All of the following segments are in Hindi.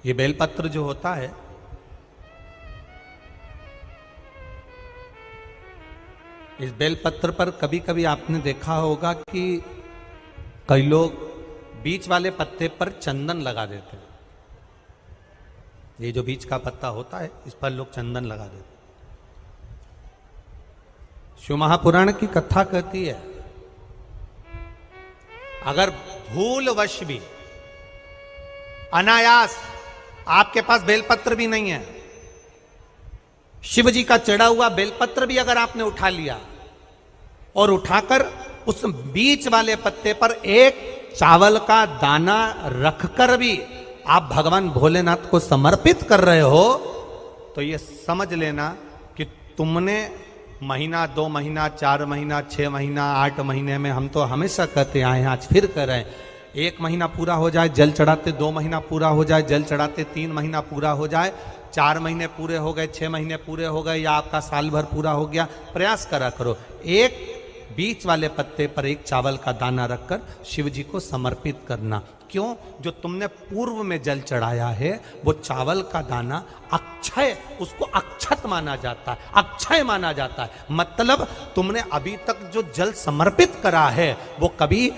ये बेलपत्र जो होता है, इस बेलपत्र पर कभी कभी आपने देखा होगा कि कई लोग बीच वाले पत्ते पर चंदन लगा देते हैं। ये जो बीच का पत्ता होता है, इस पर लोग चंदन लगा देते हैं। शिव महापुराण की कथा कहती है, अगर भूलवश भी अनायास आपके पास बेलपत्र भी नहीं है, शिव जी का चढ़ा हुआ बेलपत्र भी अगर आपने उठा लिया और उठाकर उस बीच वाले पत्ते पर एक चावल का दाना रखकर भी आप भगवान भोलेनाथ को समर्पित कर रहे हो, तो ये समझ लेना कि तुमने महीना, 2 महीना, 4 महीना, 6 महीना, 8 महीने में, हम तो हमेशा कहते आए हैं, आज फिर कह रहे हैं, 1 महीना पूरा हो जाए जल चढ़ाते, 2 महीना पूरा हो जाए जल चढ़ाते, 3 महीना पूरा हो जाए, 4 महीने पूरे हो गए, 6 महीने पूरे हो गए, या आपका साल भर पूरा हो गया, प्रयास करा करो, एक बीच वाले पत्ते पर एक चावल का दाना रखकर शिव जी को समर्पित करना। क्यों? जो तुमने पूर्व में जल चढ़ाया है वो चावल का दाना अक्षय, उसको अक्षत माना जाता है, अक्षय माना जाता है। मतलब तुमने अभी तक जो जल समर्पित करा है वो कभी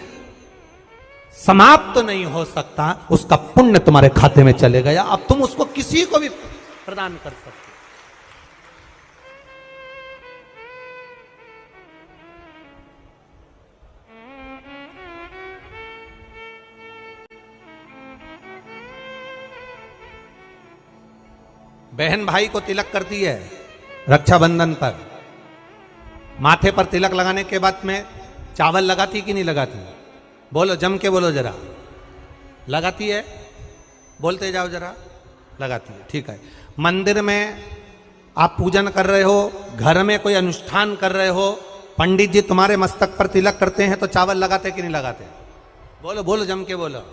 समाप्त तो नहीं हो सकता, उसका पुण्य तुम्हारे खाते में चले गया, अब तुम उसको किसी को भी प्रदान कर सकते। बहन भाई को तिलक करती है रक्षाबंधन पर, माथे पर तिलक लगाने के बाद में चावल लगाती कि नहीं लगाती? बोलो, जम के बोलो जरा। लगाती है? बोलते जाओ जरा। लगाती है, ठीक है। मंदिर में आप पूजन कर रहे हो, घर में कोई अनुष्ठान कर रहे हो, पंडित जी तुम्हारे मस्तक पर तिलक करते हैं तो चावल लगाते कि नहीं लगाते? बोलो बोलो, जम के बोलो।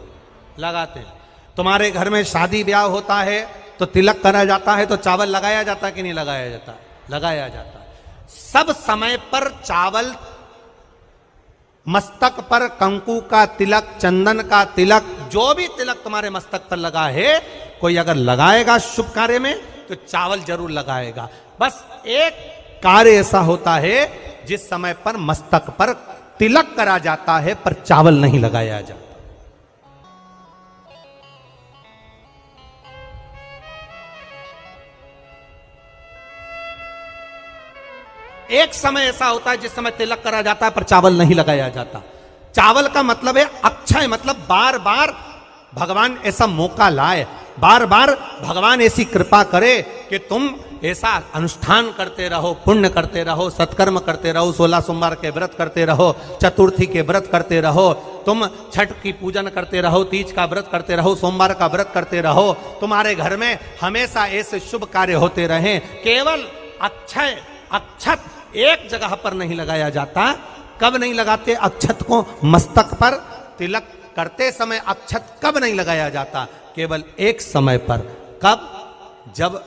लगाते हैं। तुम्हारे घर में शादी ब्याह होता है तो तिलक करा जाता है तो चावल लगाया जाता कि नहीं लगाया जाता? लगाया जाता। सब समय पर चावल, मस्तक पर कंकु का तिलक, चंदन का तिलक, जो भी तिलक तुम्हारे मस्तक पर लगा है, कोई अगर लगाएगा शुभ कार्य में तो चावल जरूर लगाएगा। बस एक कार्य ऐसा होता है जिस समय पर मस्तक पर तिलक करा जाता है पर चावल नहीं लगाया जाता। एक समय ऐसा होता है जिस समय तिलक करा जाता है पर चावल नहीं लगाया जाता। चावल का मतलब है अक्षय, मतलब बार बार भगवान ऐसा मौका लाए, बार बार भगवान ऐसी कृपा करे कि तुम ऐसा अनुष्ठान करते रहो, पुण्य करते रहो, सत्कर्म करते रहो, 16 सोमवार के व्रत करते रहो, चतुर्थी के व्रत करते रहो, तुम छठ की पूजन करते रहो, तीज का व्रत करते रहो, सोमवार का व्रत करते रहो, तुम्हारे घर में हमेशा ऐसे शुभ कार्य होते रहें। केवल अक्षय, अक्षत एक जगह पर नहीं लगाया जाता। कब नहीं लगाते अक्षत को? मस्तक पर तिलक करते समय अक्षत कब नहीं लगाया जाता? केवल एक समय पर। कब? जब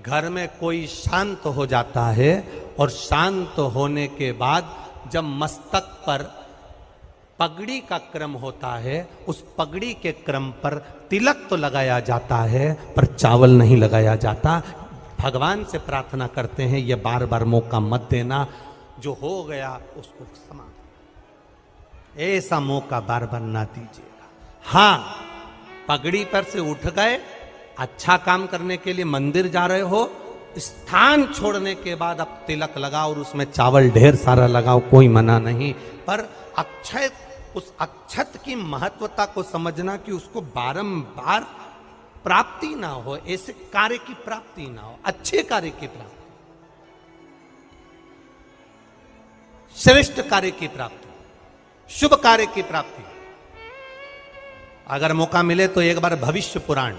घर में कोई शांत हो जाता है, और शांत होने के बाद जब मस्तक पर पगड़ी का क्रम होता है, उस पगड़ी के क्रम पर तिलक तो लगाया जाता है पर चावल नहीं लगाया जाता। भगवान से प्रार्थना करते हैं ये बार बार मौका मत देना, जो हो गया उसको क्षमा, ऐसा मौका बार बार ना दीजिएगा। हाँ, पगड़ी पर से उठ गए, अच्छा काम करने के लिए मंदिर जा रहे हो, स्थान छोड़ने के बाद अब तिलक लगाओ और उसमें चावल ढेर सारा लगाओ, कोई मना नहीं। पर अक्षय, उस अक्षत की महत्वता को समझना कि उसको बारंबार प्राप्ति ना हो, ऐसे कार्य की प्राप्ति ना हो, अच्छे कार्य की प्राप्ति, श्रेष्ठ कार्य की प्राप्ति, शुभ कार्य की प्राप्ति। अगर मौका मिले तो एक बार भविष्य पुराण,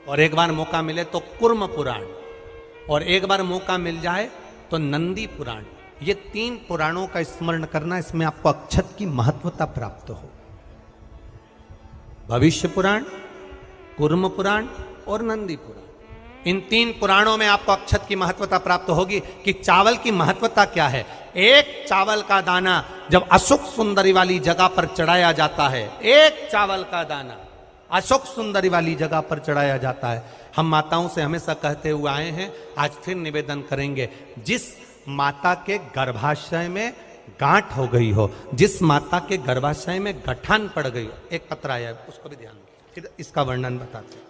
और एक बार मौका मिले तो कुर्म पुराण, और एक बार मौका मिल जाए तो नंदी पुराण, ये 3 पुराणों का स्मरण करना, इसमें आपको अक्षत की महत्वता प्राप्त हो। भविष्य पुराण, कुर्म पुराण और नंदी पुराण, इन 3 पुराणों में आपको अक्षत की महत्वता प्राप्त होगी कि चावल की महत्वता क्या है। एक चावल का दाना जब अशुक सुंदरी वाली जगह पर चढ़ाया जाता है, एक चावल का दाना अशोक सुंदरी वाली जगह पर चढ़ाया जाता है। हम माताओं से हमेशा कहते हुए आए हैं, आज फिर निवेदन करेंगे, जिस माता के गर्भाशय में गांठ हो गई हो, जिस माता के गर्भाशय में गठान पड़ गई हो, एक पत्र आया है उसको भी ध्यान दीजिए, फिर इसका वर्णन बताते हैं।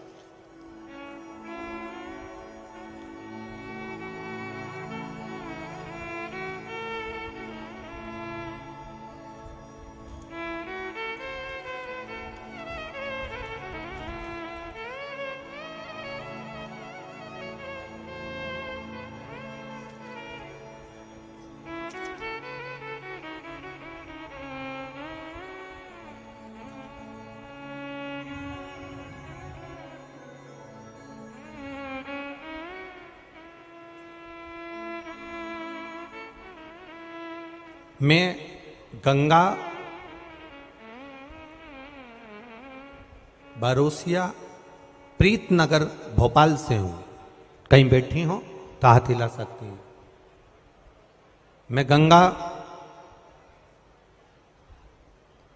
मैं गंगा बारोसिया प्रीतनगर भोपाल से हूं। कहीं बैठी हो तो हाथ हिला सकती हूं। मैं गंगा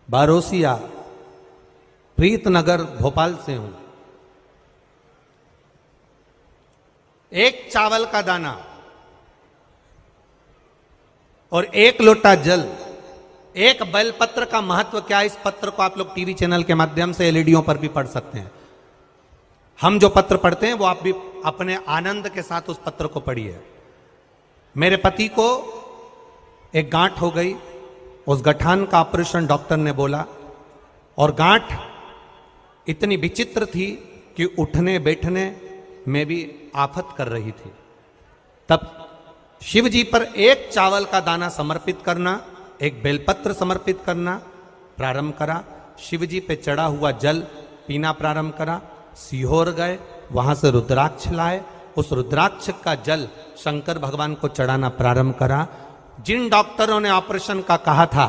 बारोसिया प्रीतनगर भोपाल से हूं। एक चावल का दाना और एक लोटा जल, एक बेलपत्र का महत्व क्या है, इस पत्र को आप लोग टीवी चैनल के माध्यम से एलईडीओं पर भी पढ़ सकते हैं। हम जो पत्र पढ़ते हैं वो आप भी अपने आनंद के साथ उस पत्र को पढ़िए। मेरे पति को एक गांठ हो गई, उस गठान का ऑपरेशन डॉक्टर ने बोला, और गांठ इतनी विचित्र थी कि उठने बैठने में भी आफत कर रही थी। तब शिव जी पर एक चावल का दाना समर्पित करना, एक बेलपत्र समर्पित करना प्रारंभ करा। शिव जी पे चढ़ा हुआ जल पीना प्रारंभ करा। सीहोर गए, वहां से रुद्राक्ष लाए, उस रुद्राक्ष का जल शंकर भगवान को चढ़ाना प्रारंभ करा। जिन डॉक्टरों ने ऑपरेशन का कहा था,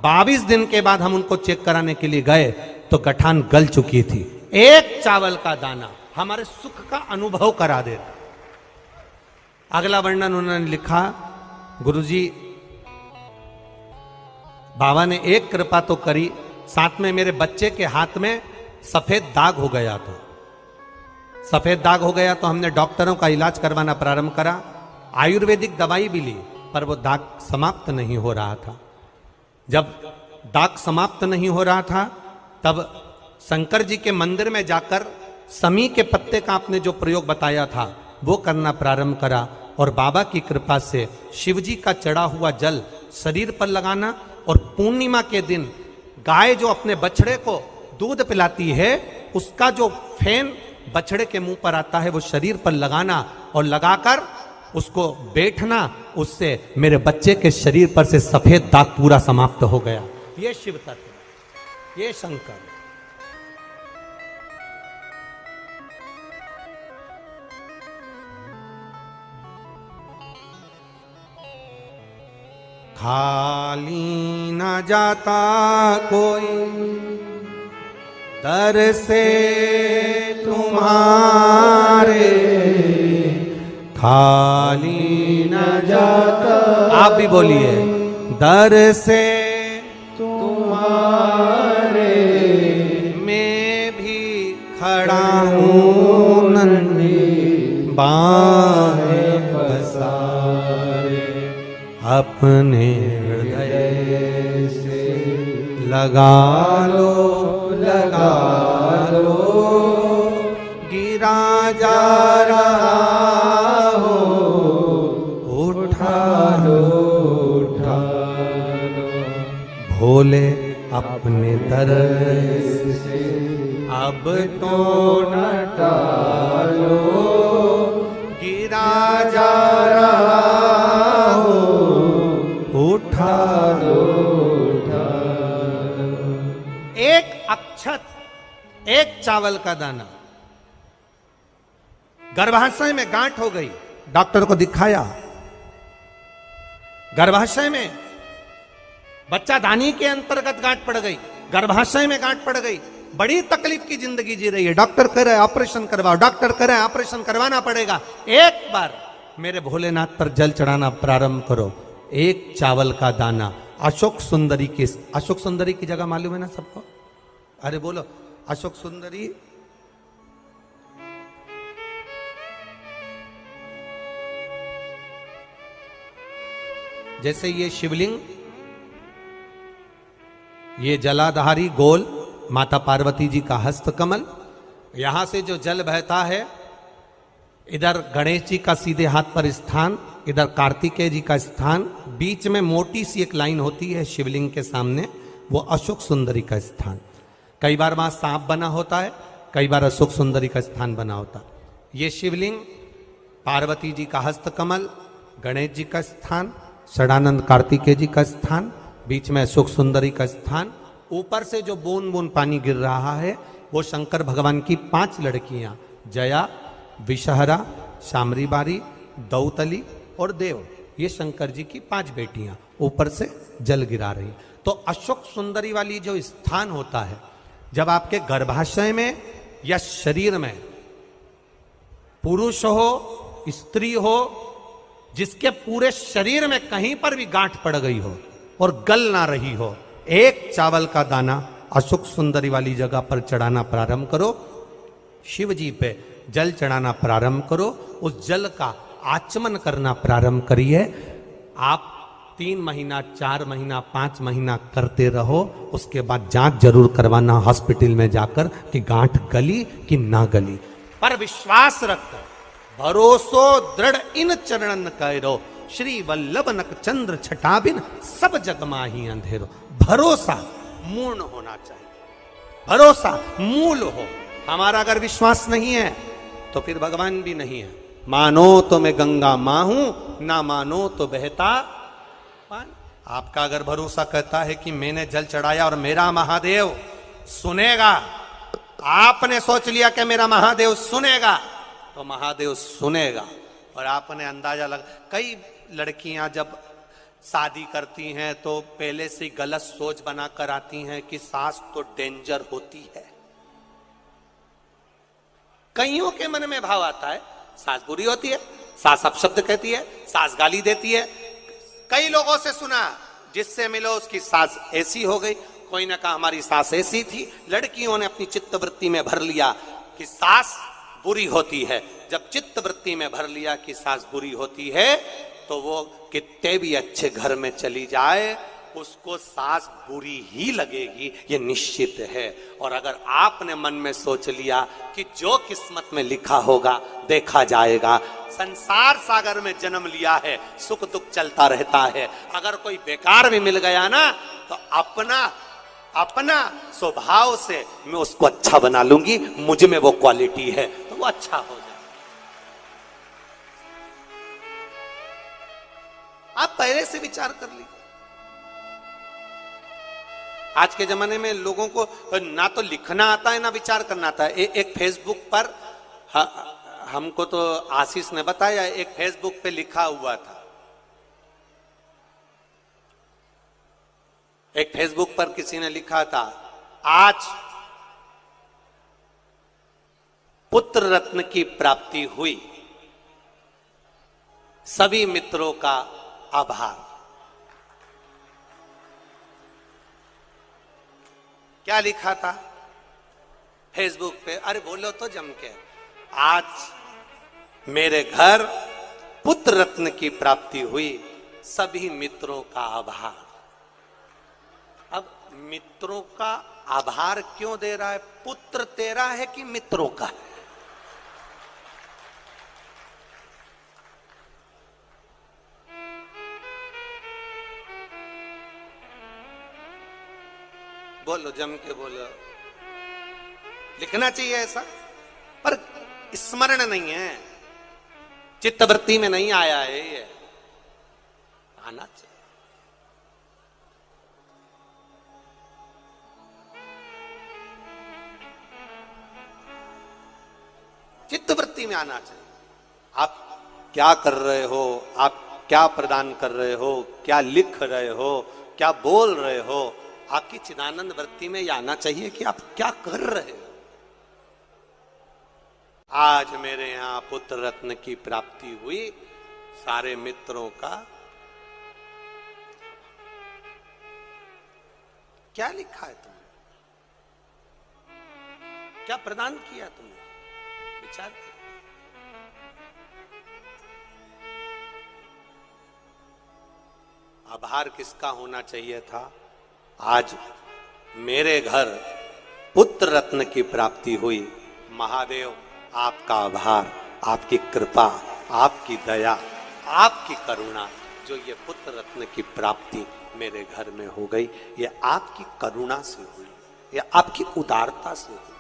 22 दिन के बाद हम उनको चेक कराने के लिए गए तो गठान गल चुकी थी। एक चावल का दाना हमारे सुख का अनुभव करा देता। अगला वर्णन उन्होंने लिखा, गुरुजी बाबा ने एक कृपा तो करी, साथ में मेरे बच्चे के हाथ में सफेद दाग हो गया। तो सफेद दाग हो गया तो हमने डॉक्टरों का इलाज करवाना प्रारंभ करा। आयुर्वेदिक दवाई भी ली, पर वो दाग समाप्त नहीं हो रहा था। जब दाग समाप्त नहीं हो रहा था तब शंकर जी के मंदिर में जाकर समी के पत्ते का आपने जो प्रयोग बताया था वो करना प्रारंभ करा, और बाबा की कृपा से शिव जी का चढ़ा हुआ जल शरीर पर लगाना, और पूर्णिमा के दिन गाय जो अपने बछड़े को दूध पिलाती है उसका जो फेन बछड़े के मुंह पर आता है वो शरीर पर लगाना, और लगाकर उसको बैठना। उससे मेरे बच्चे के शरीर पर से सफेद दाग पूरा समाप्त हो गया। ये शिव तत्व, ये शंकर। खाली न जाता कोई दर से तुम्हारे, खाली न जाता, आप भी बोलिए, दर से तुम्हारे मैं भी खड़ा हूँ नन्ही बाहें पसारे, अपने हृदय से लगा लो, लगा लो, गिरा जा रहा हो, उठा लो, उठा लो, भोले अपने दर से अब तो न टालो, गिरा जा रहा हो, उठा लो, उठा लो। एक अक्षत, एक चावल का दाना, गर्भाशय में गांठ हो गई, डॉक्टर को दिखाया, गर्भाशय में बच्चादानी के अंतर्गत गांठ पड़ गई, गर्भाशय में गांठ पड़ गई, बड़ी तकलीफ की जिंदगी जी रही है। डॉक्टर कह रहे ऑपरेशन करवाओ, डॉक्टर कह रहे ऑपरेशन करवाना पड़ेगा। एक बार मेरे भोलेनाथ पर जल चढ़ाना प्रारंभ करो। एक चावल का दाना, अशोक सुंदरी की, अशोक सुंदरी की जगह मालूम है ना सबको? अरे बोलो, अशोक सुंदरी जैसे ये शिवलिंग, ये जलाधारी गोल माता पार्वती जी का हस्त कमल, यहां से जो जल बहता है, इधर गणेश जी का सीधे हाथ पर स्थान, इधर कार्तिकेय जी का स्थान, बीच में मोटी सी एक लाइन होती है शिवलिंग के सामने, वो अशोक सुंदरी का स्थान। कई बार वहां सांप बना होता है, कई बार अशोक सुंदरी का स्थान बना होता है। ये शिवलिंग, पार्वती जी का हस्त कमल, गणेश जी का स्थान, षडानंद कार्तिकेय जी का स्थान, बीच में अशोक सुंदरी का स्थान। ऊपर से जो बूंद बूंद पानी गिर रहा है वो शंकर भगवान की 5 लड़कियां, जया, विषहरा, शामरी बारी, दौतली और देव, ये शंकर जी की 5 बेटियां ऊपर से जल गिरा रही। तो अशोक सुंदरी वाली जो स्थान होता है, जब आपके गर्भाशय में या शरीर में पुरुष हो, स्त्री हो, जिसके पूरे शरीर में कहीं पर भी गांठ पड़ गई हो और गल ना रही हो, एक चावल का दाना अशोक सुंदरी वाली जगह पर चढ़ाना प्रारंभ करो, शिव जी पे जल चढ़ाना प्रारंभ करो, उस जल का आचमन करना प्रारंभ करिए। आप 3 महीना, 4 महीना, 5 महीना करते रहो, उसके बाद जांच जरूर करवाना हॉस्पिटल में जाकर कि गांठ गली कि ना गली। पर विश्वास रखो, भरोसो दृढ़ इन चरणन कैरो, श्री वल्लभ नक चंद्र छटाबिन सब जग माही अंधेरो। भरोसा मूर्ण होना चाहिए, भरोसा मूल हो। हमारा अगर विश्वास नहीं है तो फिर भगवान भी नहीं है। मानो तो मैं गंगा मां हूं, ना मानो तो बहता पानी। आपका अगर भरोसा कहता है कि मैंने जल चढ़ाया और मेरा महादेव सुनेगा, आपने सोच लिया कि मेरा महादेव सुनेगा, तो महादेव सुनेगा। और आपने अंदाजा लगा, कई लड़कियां जब शादी करती हैं तो पहले से गलत सोच बनाकर आती हैं कि सास तो डेंजर होती है। कईयों के मन में भाव आता है सास बुरी होती है, सास अपशब्द कहती है, सास गाली देती है। कई लोगों से सुना, जिससे मिलो उसकी सास ऐसी हो गई, कोई ने कहा हमारी सास ऐसी थी। लड़कियों ने अपनी चित्तवृत्ति में भर लिया कि सास बुरी होती है। जब चित्तवृत्ति में भर लिया कि सास बुरी होती है, तो वो कितने भी अच्छे घर में चली जाए, उसको सास बुरी ही लगेगी, ये निश्चित है। और अगर आपने मन में सोच लिया कि जो किस्मत में लिखा होगा देखा जाएगा, संसार सागर में जन्म लिया है, सुख दुख चलता रहता है। अगर कोई बेकार भी मिल गया ना, तो अपना स्वभाव से मैं उसको अच्छा बना लूंगी, मुझ में वो क्वालिटी है, तो वो अच्छा हो जाए। आप पहले से विचार कर लीजिए। आज के जमाने में लोगों को ना तो लिखना आता है ना विचार करना आता है। एक फेसबुक पर हमको तो आशीष ने बताया, एक फेसबुक पे लिखा हुआ था, एक फेसबुक पर किसी ने लिखा था, आज पुत्र रत्न की प्राप्ति हुई, सभी मित्रों का आभार। क्या लिखा था फेसबुक पे? अरे बोलो तो जम के, आज मेरे घर पुत्र रत्न की प्राप्ति हुई, सभी मित्रों का आभार। अब मित्रों का आभार क्यों दे रहा है? पुत्र तेरा है कि मित्रों का है? बोलो, जम के बोलो। लिखना चाहिए ऐसा, पर स्मरण नहीं है, चित्तवृत्ति में नहीं आया है, ये आना चाहिए। चित्तवृत्ति में आना चाहिए। आप क्या कर रहे हो, आप क्या प्रदान कर रहे हो, क्या लिख रहे हो, क्या बोल रहे हो, आपकी चिदानंद वृत्ति में यह आना चाहिए कि आप क्या कर रहे हो। आज मेरे यहां पुत्र रत्न की प्राप्ति हुई, सारे मित्रों का क्या लिखा है तुमने? क्या प्रदान किया तुमने, विचार करो। आभार किसका होना चाहिए था? आज मेरे घर पुत्र रत्न की प्राप्ति हुई, महादेव आपका आभार, आपकी कृपा, आपकी दया, आपकी करुणा, जो ये पुत्र रत्न की प्राप्ति मेरे घर में हो गई, ये आपकी करुणा से हुई, ये आपकी उदारता से हुई।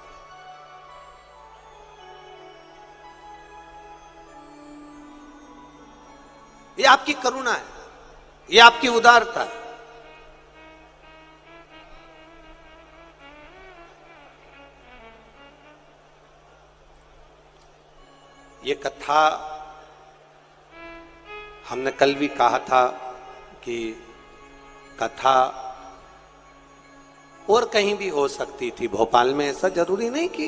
ये आपकी करुणा है, ये आपकी उदारता है। ये कथा हमने कल भी कहा था कि कथा और कहीं भी हो सकती थी, भोपाल में ऐसा जरूरी नहीं कि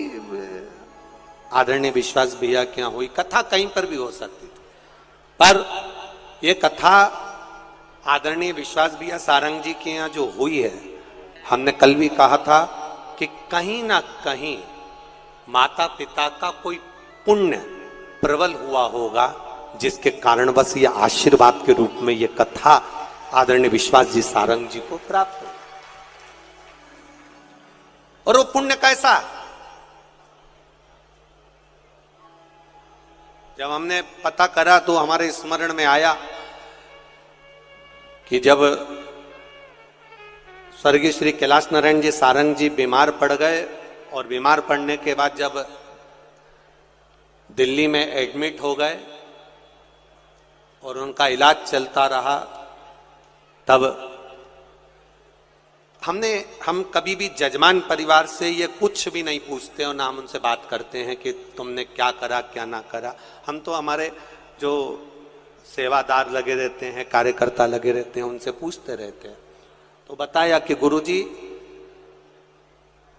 आदरणीय विश्वास भैया के यहाँ हुई, कथा कहीं पर भी हो सकती थी, पर यह कथा आदरणीय विश्वास भैया सारंग जी के यहाँ जो हुई है, हमने कल भी कहा था कि कहीं ना कहीं माता पिता का कोई पुण्य प्रबल हुआ होगा, जिसके कारणवश ये आशीर्वाद के रूप में ये कथा आदरणीय विश्वास जी सारंग जी को प्राप्त हो। और वो पुण्य कैसा? जब हमने पता करा तो हमारे स्मरण में आया कि जब स्वर्गीय श्री कैलाश नारायण जी सारंग जी बीमार पड़ गए, और बीमार पड़ने के बाद जब दिल्ली में एडमिट हो गए और उनका इलाज चलता रहा, तब हम कभी भी जजमान परिवार से ये कुछ भी नहीं पूछते और ना हम उनसे बात करते हैं कि तुमने क्या करा क्या ना करा। हम तो हमारे जो सेवादार लगे रहते हैं, कार्यकर्ता लगे रहते हैं, उनसे पूछते रहते हैं। तो बताया कि गुरुजी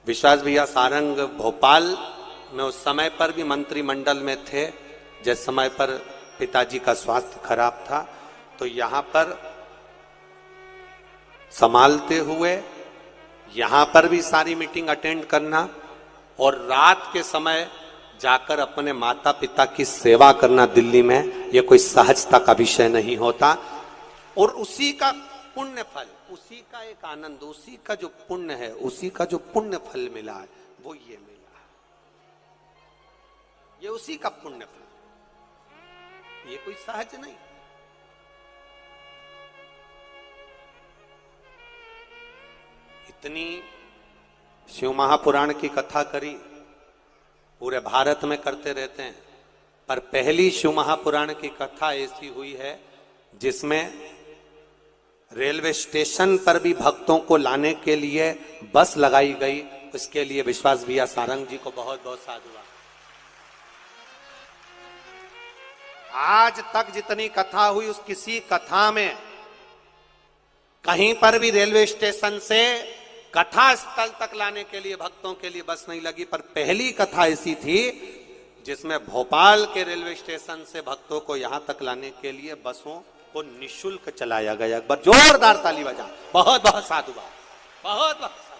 विश्वास भैया सारंग भोपाल में उस समय पर भी मंत्रिमंडल में थे, जिस समय पर पिताजी का स्वास्थ्य खराब था, तो यहां पर संभालते हुए यहां पर भी सारी मीटिंग अटेंड करना, और रात के समय जाकर अपने माता पिता की सेवा करना दिल्ली में, यह कोई सहजता का विषय नहीं होता। और उसी का पुण्य फल, उसी का एक आनंद, उसी का जो पुण्य है, उसी का जो पुण्य फल मिला है, वो ये मिला, ये उसी का पुण्य फल, ये कोई सहज नहीं। इतनी शिव महापुराण की कथा करी, पूरे भारत में करते रहते हैं, पर पहली शिव महापुराण की कथा ऐसी हुई है जिसमें रेलवे स्टेशन पर भी भक्तों को लाने के लिए बस लगाई गई। इसके लिए विश्वास भैया सारंग जी को बहुत बहुत साधुवाद। आज तक जितनी कथा हुई, उस किसी कथा में कहीं पर भी रेलवे स्टेशन से कथा स्थल तक लाने के लिए भक्तों के लिए बस नहीं लगी, पर पहली कथा ऐसी थी जिसमें भोपाल के रेलवे स्टेशन से भक्तों को यहां तक लाने के लिए बसों को निःशुल्क चलाया गया। एक बार जोरदार ताली बजा, बहुत बहुत साधुवाद, बहुत बहुत साधुवाद।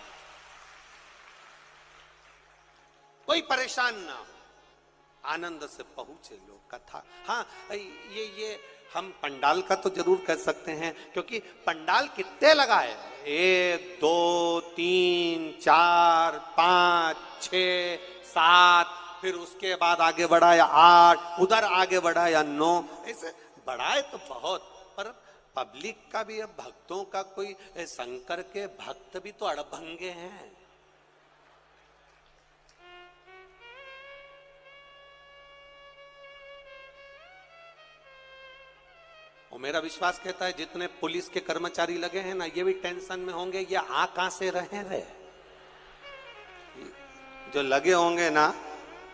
कोई परेशान ना हो, आनंद से पहुंचे लोग कथा। हाँ, ये हम पंडाल का तो जरूर कह सकते हैं, क्योंकि पंडाल कितने लगाए, 1 2 3 4 5 6 7, फिर उसके बाद आगे बढ़ाया 8, उधर आगे बढ़ाया 9, ऐसे बढ़ाए तो बहुत, पर पब्लिक का भी, अब भक्तों का कोई, शंकर के भक्त भी तो अड़भंगे हैं। और मेरा विश्वास कहता है जितने पुलिस के कर्मचारी लगे हैं ना, ये भी टेंशन में होंगे, ये आ कहां से रहे जो लगे होंगे ना,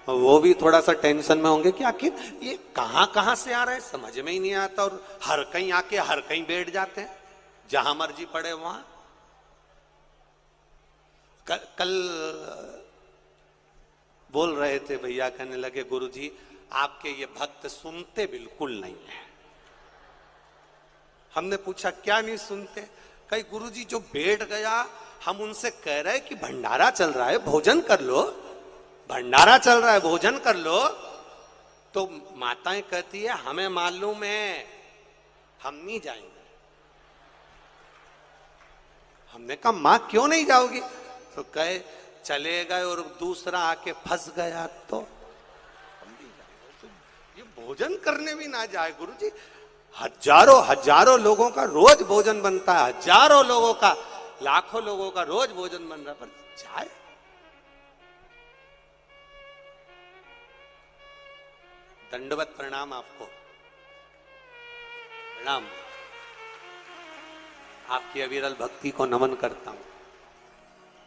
वो भी थोड़ा सा टेंशन में होंगे कि आखिर ये कहां से आ रहे हैं, समझ में ही नहीं आता, और हर कहीं आके हर कहीं बैठ जाते हैं, जहां मर्जी पड़े वहां। कल बोल रहे थे भैया, कहने लगे गुरुजी आपके ये भक्त सुनते बिल्कुल नहीं है। हमने पूछा क्या नहीं सुनते? कहीं गुरुजी जो बैठ गया, हम उनसे कह रहे कि भंडारा चल रहा है, भोजन कर लो, भंडारा चल रहा है, भोजन कर लो। तो माताएं कहती है हमें मालूम है, हम नहीं जाएंगे। हमने कहा मां क्यों नहीं जाओगी? तो कहे चले गए और दूसरा आके फंस गया तो हम नहीं जाएंगे। तो ये भोजन करने भी ना जाए गुरुजी। हजारों हजारों लोगों का रोज भोजन बनता है, हजारों लोगों का, लाखों लोगों का रोज भोजन बन रहा, पर जाए। दंडवत प्रणाम आपको, प्रणाम। आपकी अविरल भक्ति को नमन करता हूं,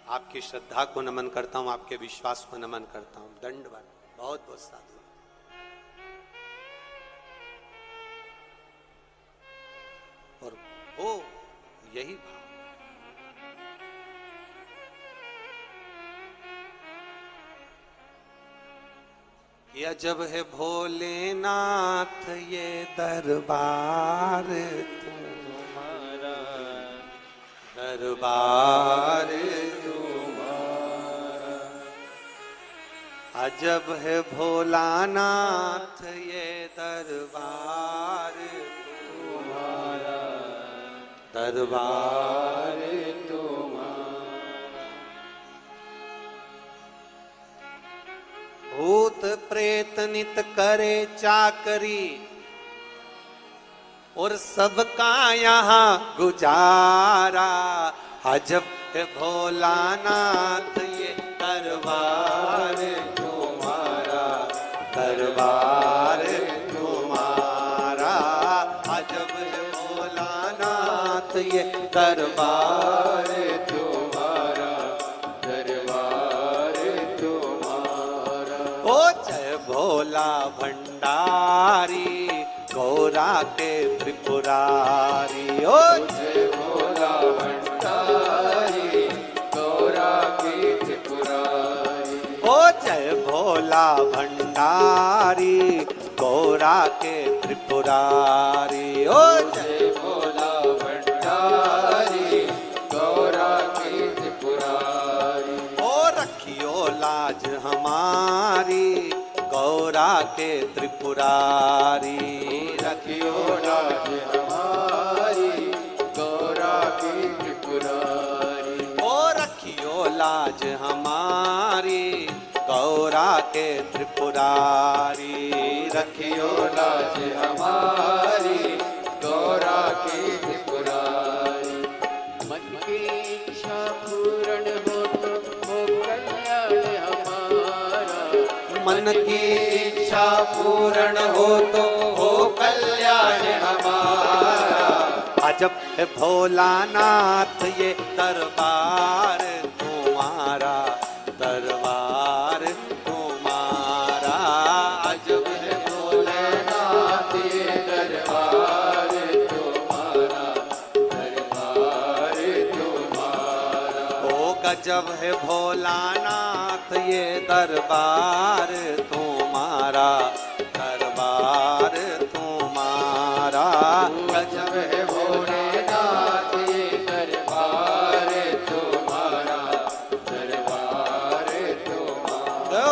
आपकी श्रद्धा को नमन करता हूं, आपके विश्वास को नमन करता हूं। दंडवत। बहुत बहुत साधु। और वो यही भाव। या जब है भोलेनाथ ये दरबार तुम्हारा, दरबार तुम्हारा। अजब है भोलानाथ ये दरबार तुम्हारा, दरबार भूत प्रेत नित करे चाकरी और सबका यहाँ गुजारा। अजब है भोलानाथ ये दरबार तुम्हारा, दरबार तुम्हारा। अजब है भोलानाथ ये दरबार तुम्हारा, दरबार तुम्हारा। ओ जय भोला भंडारी गौरा के त्रिपुरारी। ओ जय भोला भंडारी गौरा के त्रिपुरारी। ओ जय भोला भंडारी गौरा के त्रिपुरारी। ओ जय भोला भंडारी गौरा के त्रिपुरारी। ओ रखियो लाज हमारी गौरा के त्रिपुरारी। रखियो लाज हमारी गौरा के त्रिपुरारी। ओ रखियो लाज हमारी गौरा के त्रिपुरारी। रखियो लाज हमारी गौरा के त्रिपुरारी। मन की इच्छा पूर्ण हो तो कल्याण हमारा। मन की इच्छा पूर्ण हो तो हो कल्याण हमारा। अजब है भोलानाथ ये दरबार तुम्हारा, दरबार तुम्हारा। अजब है भोलानाथ ये दरबार तुम्हारा, दरबार तुम्हारा। ओ गजब है भोलानाथ ये दरबार तुम्हारा, दरबार तुम्हारा। गजब है भोलेनाथ ये दरबार तुम्हारा, दरबार तुम्हारा।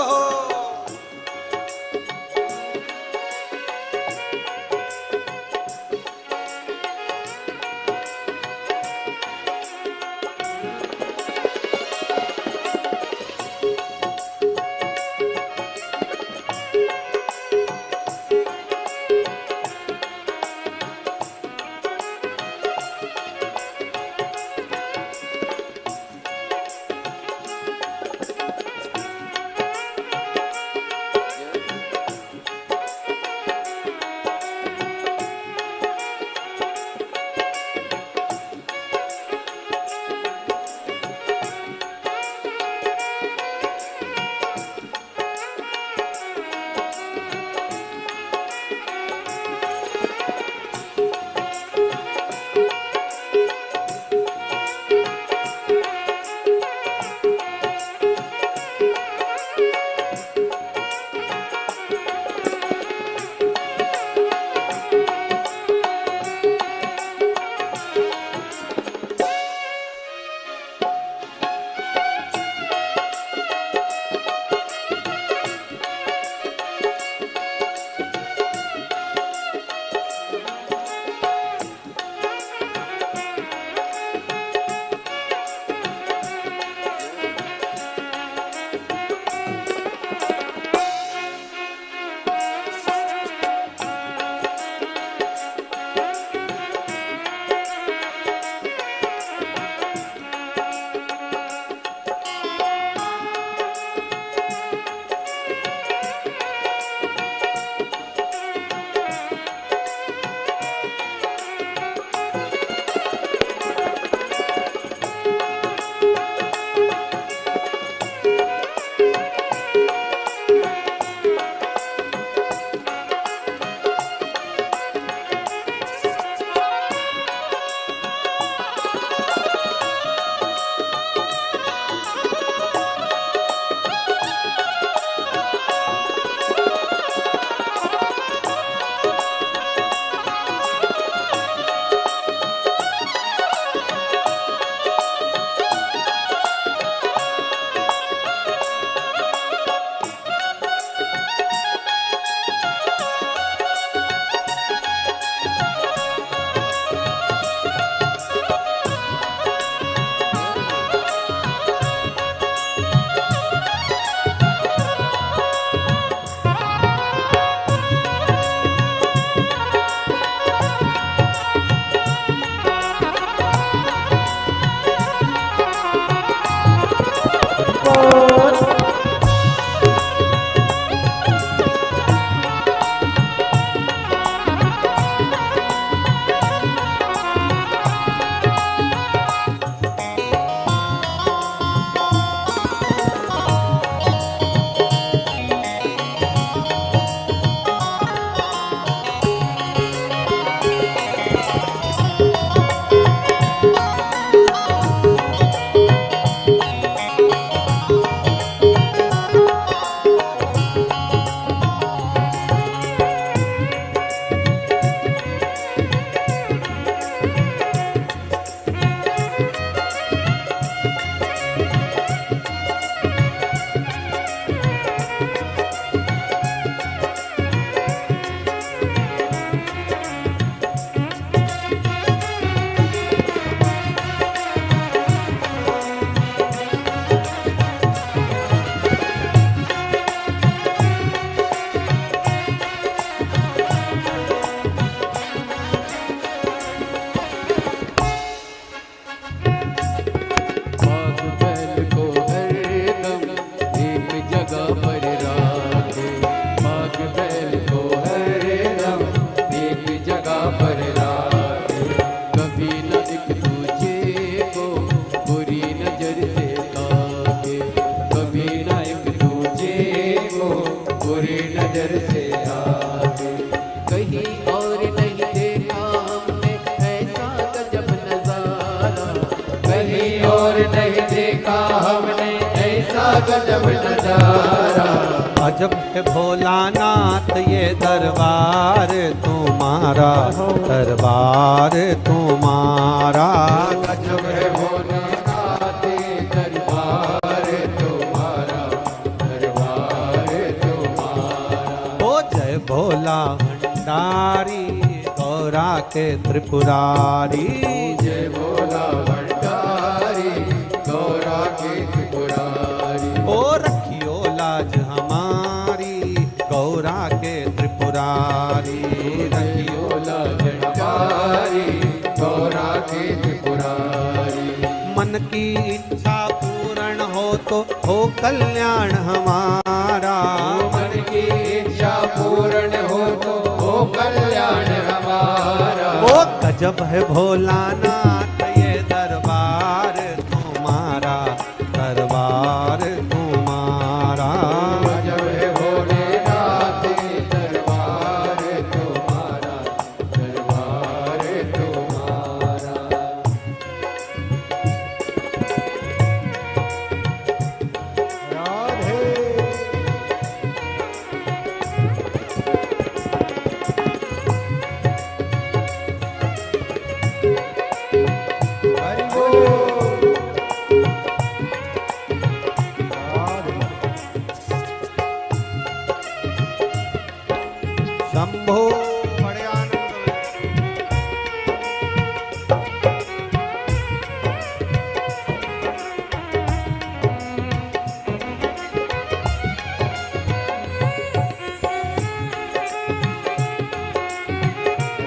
नजारा। अजब है भोलानाथ ये दरबार तुम्हारा, दरबार तुम्हारा। गजब है भोलानाथ ये दरबार तुम्हारा, दरबार तुम्हारा। ओ जय भोला भंडारी गौरा के त्रिपुरारी। जय भोला भंडारी गौरा के त्रिपुरारी। ओ रखियो लाज हमारी गौरा के त्रिपुरारी। रखियो लाज हमारी गौरा के त्रिपुरारी। मन की इच्छा पूर्ण हो कल्याण हमारा। मन की इच्छा पूर्ण हो कल्याण हमारा। ओ गजब है भोलानाथ ये दरबार तुम्हारा, दरबार तुम्हारा। गजब है भोलेनाथ ये दरबार तुम्हारा, दरबार तुम्हारा। राधे हरि बोल। राधे शंभो बड़े आनंद में।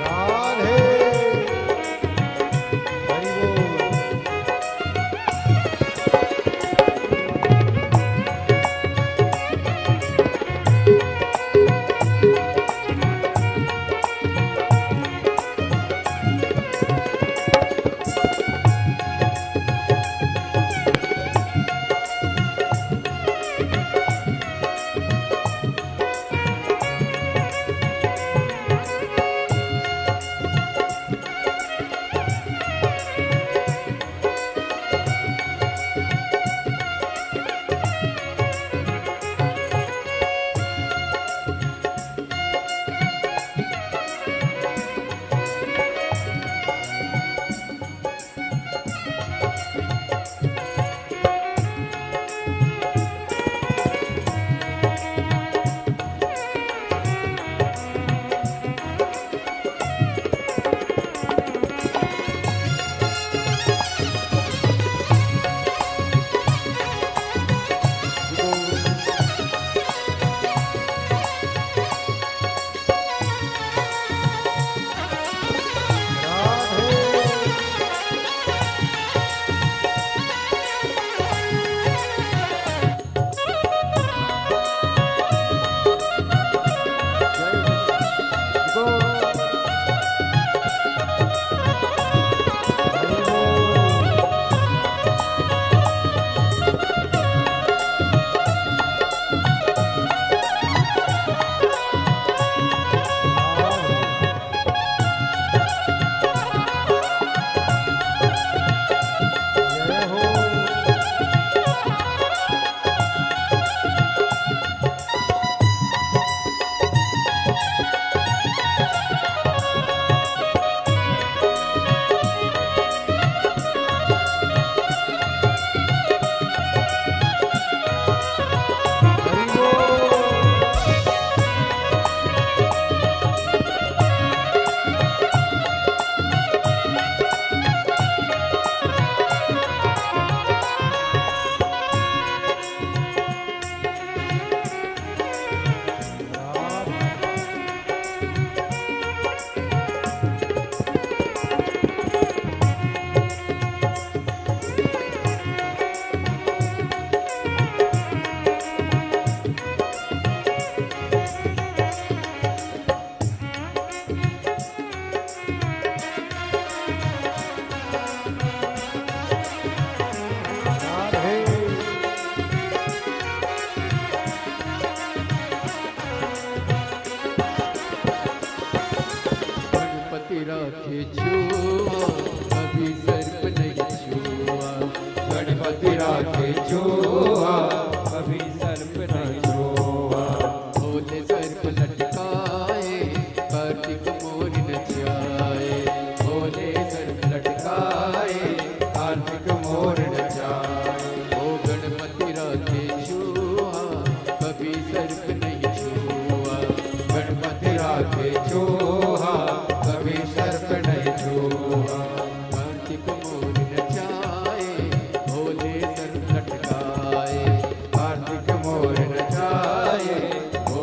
राधे हरि बोल।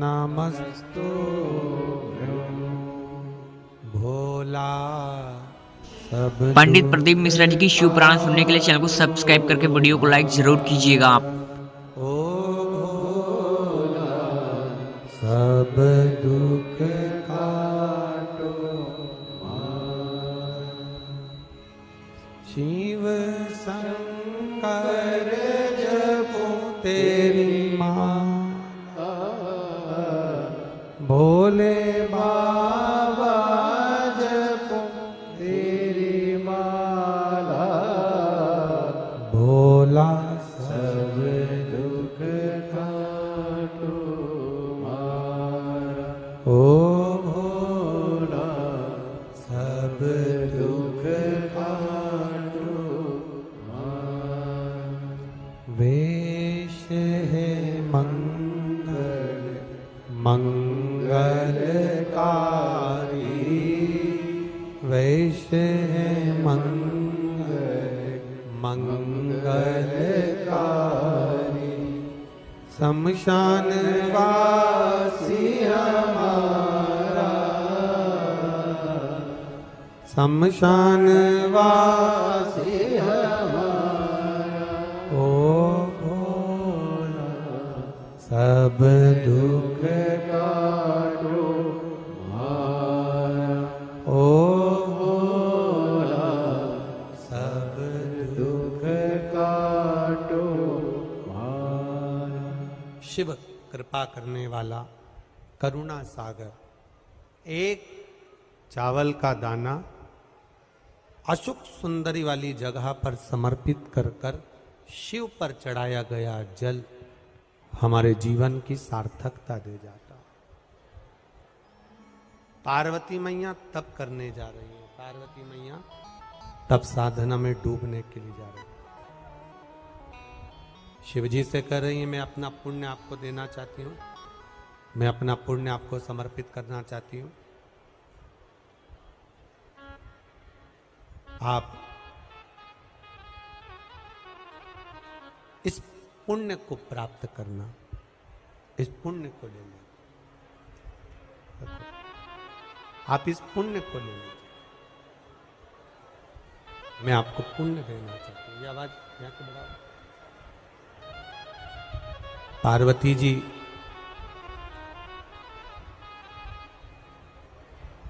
नमस्तु भोला सब पंडित प्रदीप मिश्रा जी की शिव पुराण सुनने के लिए चैनल को सब्सक्राइब करके वीडियो को लाइक जरूर कीजिएगा आप। ओ भोला सब दुख काटो शिव शंकर जपो तेरी माँ भोले बाबा जपो तेरी माला भोला सब दुख काटो मारा ओ भोला सब दुख काटो मारा वेश है मंगल मंगलकारी वेश है मंगल मंगलकारी शमशान वासी हमारा शमशान वासी ओ भोला सब दुख काटो मारा ओ भोला सब दुख काटो मारा शिव कृपा करने वाला करुणा सागर। एक चावल का दाना अशुक सुंदरी वाली जगह पर समर्पित कर कर शिव पर चढ़ाया गया जल हमारे जीवन की सार्थकता दे जाता। पार्वती मैया तप करने जा रही है, पार्वती मैया तप साधना में डूबने के लिए जा रही है। शिव जी से कह रही है मैं अपना पुण्य आपको देना चाहती हूँ, मैं अपना पुण्य आपको समर्पित करना चाहती हूँ। आप इस पुण्य को प्राप्त करना, इस पुण्य को लेना, आप इस पुण्य को ले लीजिए। मैं आपको पुण्य देना चाहती हूँ। ये आवाज यहाँ के बढ़ाओ। पार्वती जी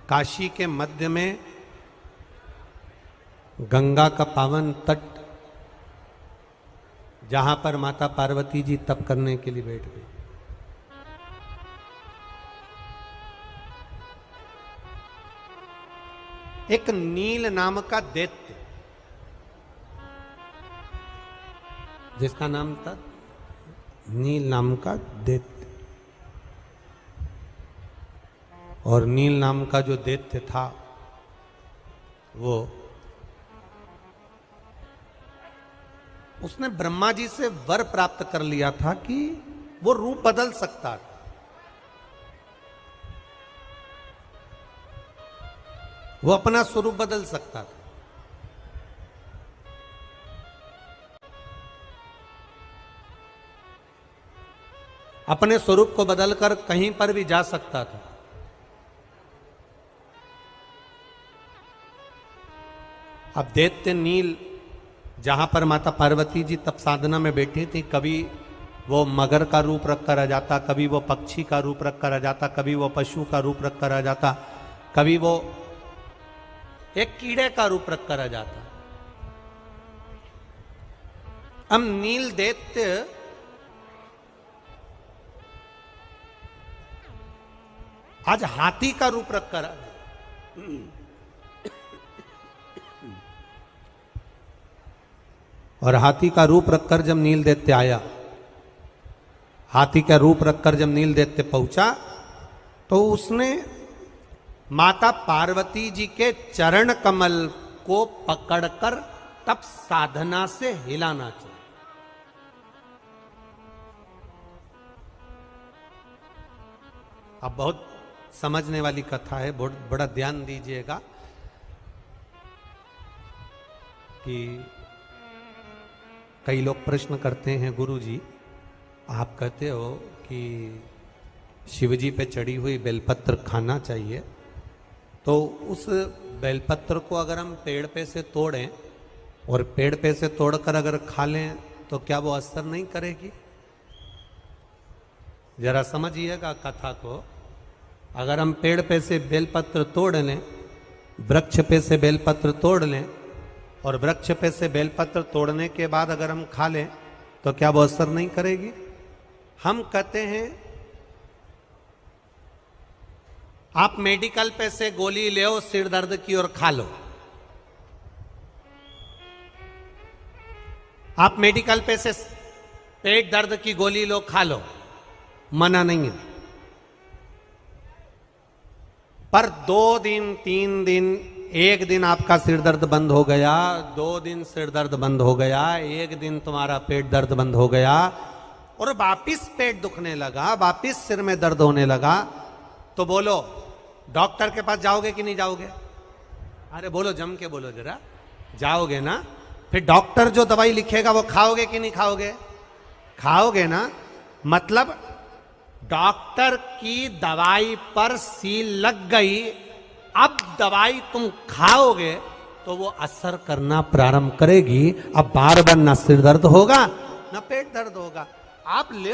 काशी के मध्य में गंगा का पावन तट जहां पर माता पार्वती जी तप करने के लिए बैठ गई। एक नील नाम का दैत्य जिसका नाम था नील नाम का दैत्य, और नील नाम का जो दैत्य था वो उसने ब्रह्मा जी से वर प्राप्त कर लिया था कि वो रूप बदल सकता था। वो अपना स्वरूप बदल सकता था। अपने स्वरूप को बदलकर कहीं पर भी जा सकता था। अब दैत्य नील जहां पर माता पार्वती जी तप साधना में बैठी थी, कभी वो मगर का रूप रख कर आ जाता, कभी वो पक्षी का रूप रख कर आ जाता, कभी वो पशु का रूप रख कर आ जाता, कभी वो एक कीड़े का रूप रख कर आ जाता। अब नील दैत्य आज हाथी का रूप रख कर आ गया। और हाथी का रूप रखकर जब नील दैत्य आया, हाथी का रूप रखकर जब नील दैत्य पहुंचा तो उसने माता पार्वती जी के चरण कमल को पकड़कर तप साधना से हिलाना चाहिए। अब बहुत समझने वाली कथा है, बहुत बड़ा ध्यान दीजिएगा कि कई लोग प्रश्न करते हैं गुरु जी आप कहते हो कि शिवजी पे चढ़ी हुई बेलपत्र खाना चाहिए, तो उस बेलपत्र को अगर हम पेड़ पे से तोड़ें और पेड़ पे से तोड़कर अगर खा लें तो क्या वो असर नहीं करेगी? जरा समझिएगा कथा को। अगर हम पेड़ पे से बेलपत्र तोड़ लें, वृक्ष पे से बेलपत्र तोड़ लें और वृक्ष पे से बेलपत्र तोड़ने के बाद अगर हम खा लें तो क्या वो असर नहीं करेगी? हम कहते हैं आप मेडिकल पे से गोली ले सिर दर्द की और खा लो। आप मेडिकल पे से पेट दर्द की गोली लो, खा लो, मना नहीं है। पर 2 दिन 3 दिन, एक दिन आपका सिर दर्द बंद हो गया, 2 दिन सिर दर्द बंद हो गया, एक दिन तुम्हारा पेट दर्द बंद हो गया और वापिस पेट दुखने लगा, वापिस सिर में दर्द होने लगा, तो बोलो डॉक्टर के पास जाओगे कि नहीं जाओगे? अरे बोलो, जम के बोलो जरा, जाओगे ना? फिर डॉक्टर जो दवाई लिखेगा वो खाओगे कि नहीं खाओगे? खाओगे ना। मतलब डॉक्टर की दवाई पर सील लग गई, अब दवाई तुम खाओगे तो वो असर करना प्रारंभ करेगी। अब बार बार ना सिर दर्द होगा ना पेट दर्द होगा। आप ले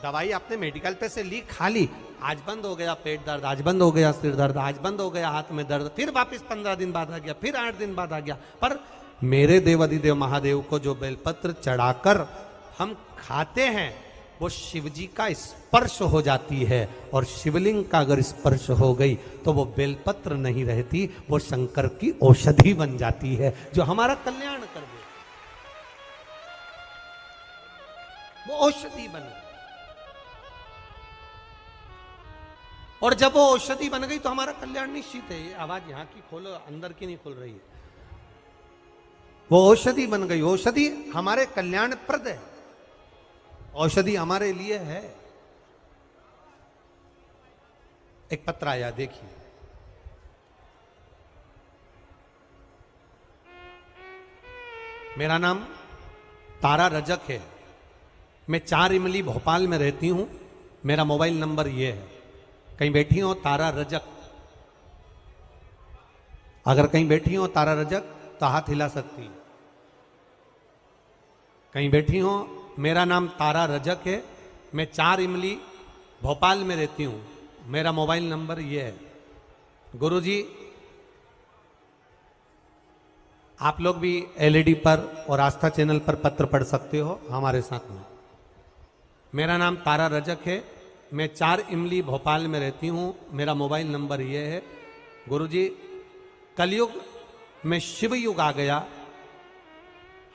दवाई, आपने मेडिकल पे से ली, खा ली, आज बंद हो गया पेट दर्द, आज बंद हो गया सिर दर्द, आज बंद हो गया हाथ में दर्द, फिर वापस 15 दिन बाद आ गया, फिर 8 दिन बाद आ गया। पर मेरे देवाधिदेव महादेव को जो बेलपत्र चढ़ाकर हम खाते हैं वो शिवजी का स्पर्श हो जाती है, और शिवलिंग का अगर स्पर्श हो गई तो वो बेलपत्र नहीं रहती, वो शंकर की औषधि बन जाती है जो हमारा कल्याण कर दे। वो औषधि बन गई, और जब वो औषधि बन गई तो हमारा कल्याण निश्चित है। ये आवाज यहां की खोलो, अंदर की नहीं खुल रही है। वो औषधि बन गई, औषधि हमारे कल्याण प्रद है, औषधि हमारे लिए है। एक पत्र आया, देखिए। मेरा नाम तारा रजक है, मैं 4 इमली भोपाल में रहती हूं, मेरा मोबाइल नंबर यह है। कहीं बैठी हो तारा रजक, अगर कहीं बैठी हो तारा रजक तो हाथ हिला सकती है। कहीं बैठी हो, मेरा नाम तारा रजक है, मैं 4 इमली भोपाल में रहती हूं, मेरा मोबाइल नंबर यह है। गुरुजी, आप लोग भी एलईडी पर और आस्था चैनल पर पत्र पढ़ सकते हो हमारे साथ में। मेरा नाम तारा रजक है, मैं 4 इमली भोपाल में रहती हूं, मेरा मोबाइल नंबर यह है। गुरुजी, कलयुग में शिव युग आ गया,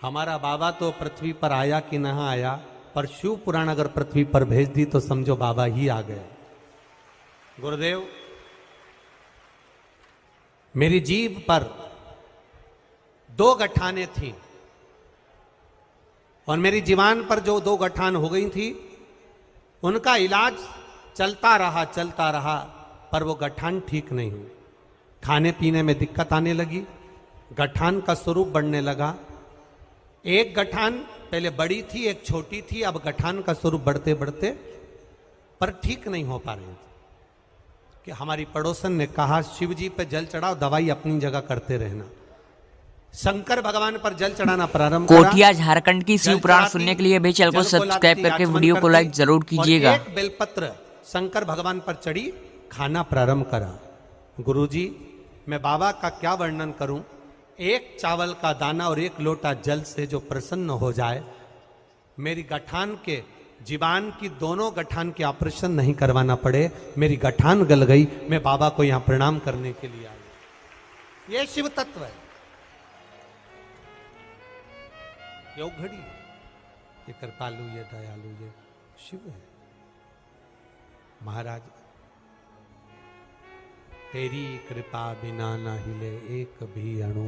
हमारा बाबा तो पृथ्वी पर आया कि नहीं आया, पर शिव पुराण अगर पृथ्वी पर भेज दी तो समझो बाबा ही आ गए। गुरुदेव, मेरी जीभ पर 2 गठाने थी, और मेरी जीवान पर जो 2 गठान हो गई थी उनका इलाज चलता रहा, पर वो गठान ठीक नहीं हुई। खाने पीने में दिक्कत आने लगी, गठान का स्वरूप बढ़ने लगा। एक गठान पहले बड़ी थी, एक छोटी थी, अब गठान का स्वरूप बढ़ते बढ़ते पर ठीक नहीं हो पा रही थी। कि हमारी पड़ोसन ने कहा, शिव जी पे जल चढ़ाओ, दवाई अपनी जगह करते रहना। शंकर भगवान पर जल चढ़ाना प्रारंभ करा। कोटिया झारखंड की शिव पुराण सुनने के लिए भी चैनल को सब्सक्राइब करके वीडियो को लाइक जरूर कीजिएगा। एक बेलपत्र शंकर भगवान पर चढ़ी, खाना प्रारंभ करा। गुरुजी, मैं बाबा का क्या वर्णन करूं। एक चावल का दाना और 1 लोटा जल से जो प्रसन्न हो जाए, मेरी गठान के, जीवान की दोनों गठान के ऑपरेशन नहीं करवाना पड़े, मेरी गठान गल गई, मैं बाबा को यहां प्रणाम करने के लिए आया। यह शिव तत्व है, ये घड़ी है, ये कृपालु, ये दयालु, ये शिव है। महाराज, तेरी कृपा बिना न हिले एक भी अणु,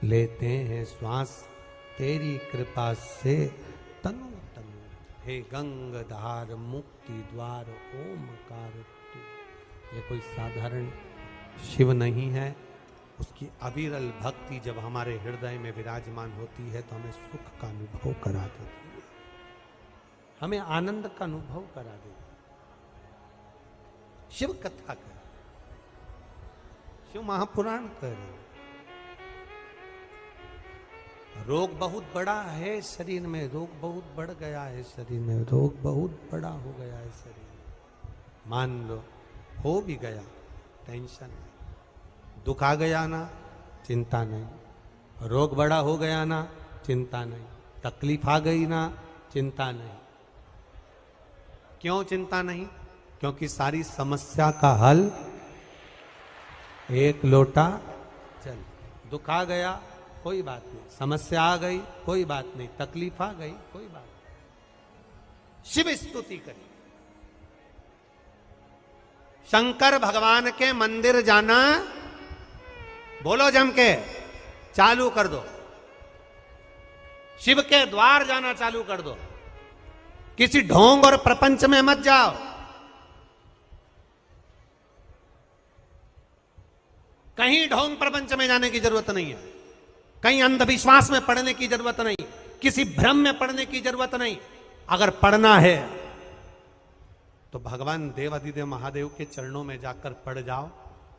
लेते हैं श्वास तेरी कृपा से तनु तनु। हे गंगाधार मुक्ति द्वार ओमकार तू। ये कोई साधारण शिव नहीं है, उसकी अविरल भक्ति जब हमारे हृदय में विराजमान होती है तो हमें सुख का अनुभव करा देती है। हमें आनंद का अनुभव करा देता। शिव कथा कर, शिव महापुराण कर। रोग बहुत बड़ा है शरीर में, रोग बहुत बढ़ गया है शरीर में, रोग बहुत बड़ा हो गया है शरीर में। मान लो हो भी गया, टेंशन नहीं। दुख आ गया ना, चिंता नहीं। रोग बड़ा हो गया ना, चिंता नहीं। तकलीफ आ गई ना, चिंता नहीं। क्यों चिंता नहीं? क्योंकि सारी समस्या का हल एक लोटा जल। दुख आ गया, कोई बात नहीं। समस्या आ गई, कोई बात नहीं। तकलीफ आ गई, कोई बात नहीं। शिव स्तुति करिए। शंकर भगवान के मंदिर जाना, बोलो जम के, चालू कर दो। शिव के द्वार जाना चालू कर दो। किसी ढोंग और प्रपंच में मत जाओ। कहीं ढोंग प्रपंच में जाने की जरूरत नहीं है। कहीं अंधविश्वास में पड़ने की जरूरत नहीं, किसी भ्रम में पड़ने की जरूरत नहीं। अगर पढ़ना है तो भगवान देवाधिदेव महादेव के चरणों में जाकर पड़ जाओ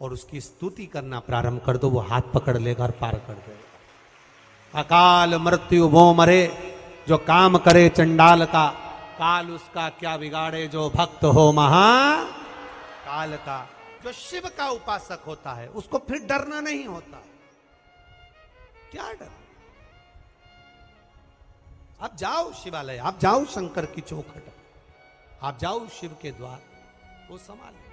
और उसकी स्तुति करना प्रारंभ कर दो। वो हाथ पकड़ लेगा और पार कर देगा। अकाल मृत्यु वो मरे जो काम करे चंडाल का, काल उसका क्या बिगाड़े जो भक्त हो महाकाल का। जो शिव का उपासक होता है उसको फिर डरना नहीं होता। क्या डर? आप जाओ शिवालय, आप जाओ शंकर की चौखट, आप जाओ शिव के द्वार, वो संभाल लेगा।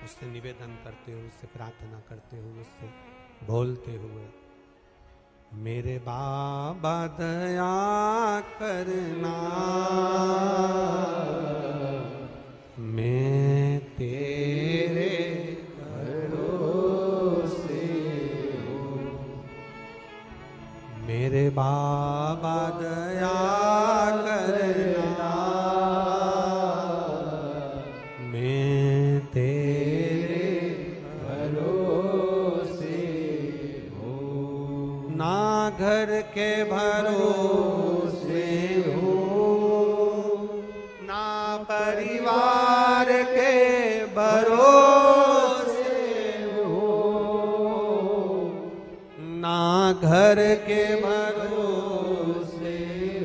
उससे निवेदन करते हुए, उससे प्रार्थना करते हुए, उससे बोलते हुए, मेरे बाबा दया करना, मैं तेरे भरोसे हूँ। मेरे बाबा दया करना, मैं तेरे भरोसे हूँ। ना घर के भरोसे हूँ, ना परिवार के भरोसे हूँ, ना घर के भरोसे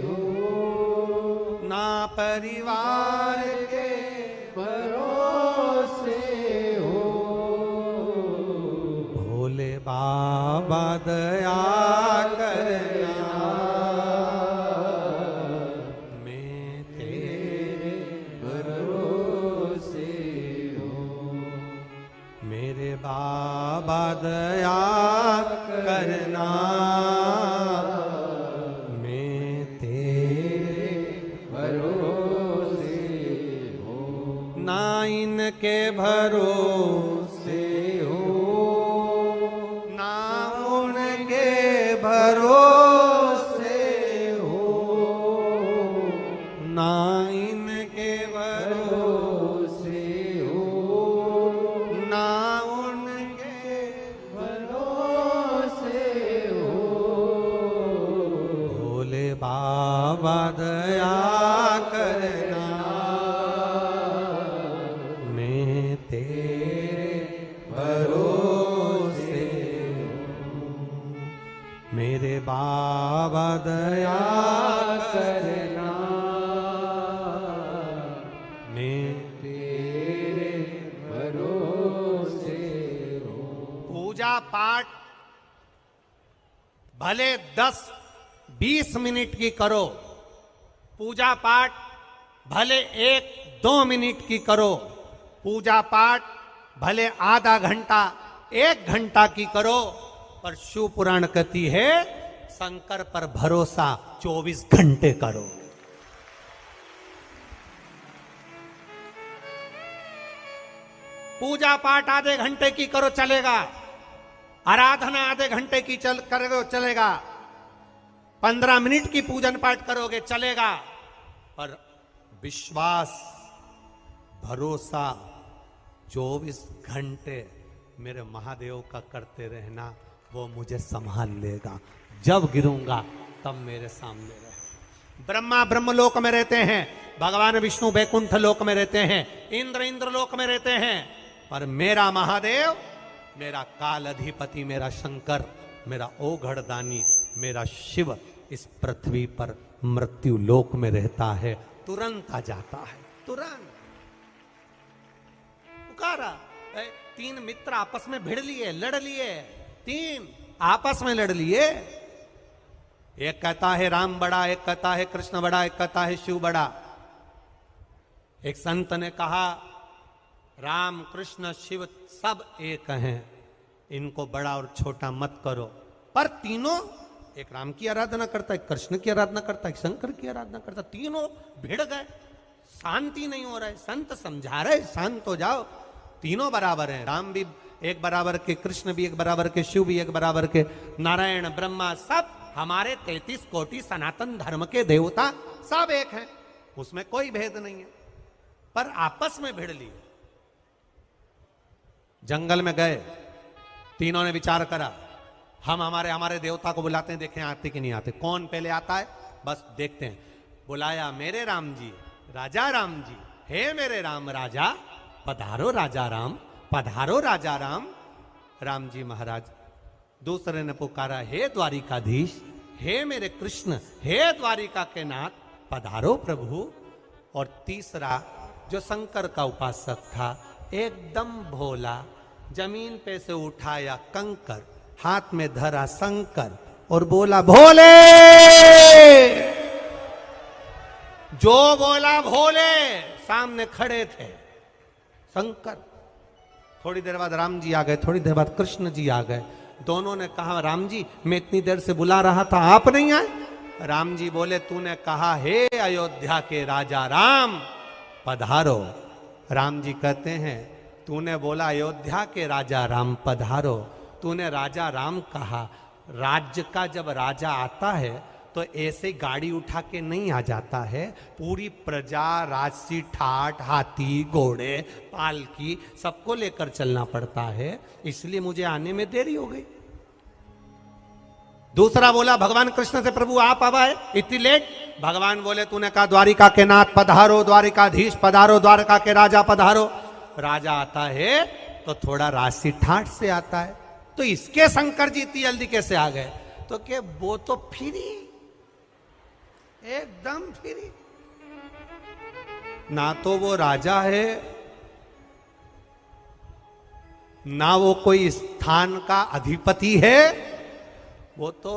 हूँ, ना परिवार के भरोसे हूँ। भोले बाबा दया करना, मैं तेरे भरोसे हूँ। मेरे बाबा दया करना, मैं तेरे भरोसे हूँ। ना इनके भरोसे हूँ, ना उनके भरोसे हूँ, ना इनके भरोसे हूँ, ना उनके भरोसे हूँ। भोले बाबा दया करना, मैं तेरे भरोसे हूँ। मेरे बाबा दया करना, मैं तेरे भरोसे हूँ। पूजा पाठ भले 10-20 मिनट की करो, पूजा पाठ भले 1-2 मिनट की करो, पूजा पाठ भले आधा घंटा 1 घंटा की करो, पर शिव पुराण कहती है शंकर पर भरोसा 24 घंटे करो। पूजा पाठ आधे घंटे की करो चलेगा, आराधना आधे घंटे की करो चलेगा, 15 मिनट की पूजन पाठ करोगे चलेगा, पर विश्वास भरोसा 24 घंटे मेरे महादेव का करते रहना, वो मुझे संभाल लेगा। जब गिरूंगा तब मेरे सामने रहे। ब्रह्मा ब्रह्मलोक में रहते हैं, भगवान विष्णु वैकुंठ लोक में रहते हैं, इंद्र इंद्रलोक में रहते हैं, पर मेरा महादेव, मेरा काल अधिपति, मेरा शंकर, मेरा ओघड़दानी, मेरा शिव इस पृथ्वी पर मृत्यु लोक में रहता है। तुरंत आ जाता है, तुरंत पुकारा। तीन मित्र आपस में भिड़ लिए, लड़ लिए, तीन आपस में लड़ लिए। एक कहता है राम बड़ा, एक कहता है कृष्ण बड़ा, एक कहता है शिव बड़ा। एक संत ने कहा राम कृष्ण शिव सब एक हैं, इनको बड़ा और छोटा मत करो। पर तीनों, एक राम की आराधना करता है, कृष्ण की आराधना करता है, शंकर की आराधना करता है, तीनों भिड़ गए, शांति नहीं हो रहा है। संत समझा रहे शांत हो जाओ, तीनों बराबर हैं, राम भी एक बराबर के, कृष्ण भी एक बराबर के, शिव भी एक बराबर के, नारायण ब्रह्मा सब हमारे 33 कोटि सनातन धर्म के देवता सब एक हैं, उसमें कोई भेद नहीं है। पर आपस में भिड़ लिए। जंगल में गए, तीनों ने विचार करा, हम हमारे देवता को बुलाते हैं, देखें आते कि नहीं आते, कौन पहले आता है बस देखते हैं। बुलाया, मेरे राम जी, राजा राम जी, हे मेरे राम राजा, पधारो राजा राम, पधारो राजा राम। राम जी महाराज। दूसरे ने पुकारा, हे द्वारिकाधीश, हे मेरे कृष्ण, हे द्वारिका के नाथ, पधारो प्रभु। और तीसरा जो शंकर का उपासक था, एकदम भोला, जमीन पे से उठाया कंकर, हाथ में धरा शंकर और बोला भोले। जो बोला भोले, सामने खड़े थे शंकर। थोड़ी देर बाद राम जी आ गए, थोड़ी देर बाद कृष्ण जी आ गए। दोनों ने कहा, राम जी मैं इतनी देर से बुला रहा था, आप नहीं आए। राम जी बोले, तूने कहा हे अयोध्या के राजा राम पधारो। राम जी कहते हैं, तूने बोला अयोध्या के राजा राम पधारो, तूने राजा राम कहा। राज्य का जब राजा आता है तो ऐसे गाड़ी उठा के नहीं आ जाता है, पूरी प्रजा, राजसी, ठाट, हाथी, घोड़े, पालकी सबको लेकर चलना पड़ता है, इसलिए मुझे आने में देरी हो गई। दूसरा बोला, भगवान कृष्ण से, प्रभु आप अब आए, इतनी लेट। भगवान बोले, तूने कहा द्वारिका के नाथ पधारो, द्वारिकाधीश पधारो, द्वारका के राजा पधारो। राजा आता है तो थोड़ा राशि ठाट से आता है, तो इसके शंकर जी इतनी जल्दी कैसे आ गए? तो के वो तो फ्री, एकदम फ्री, ना तो वो राजा है, ना वो कोई स्थान का अधिपति है, वो तो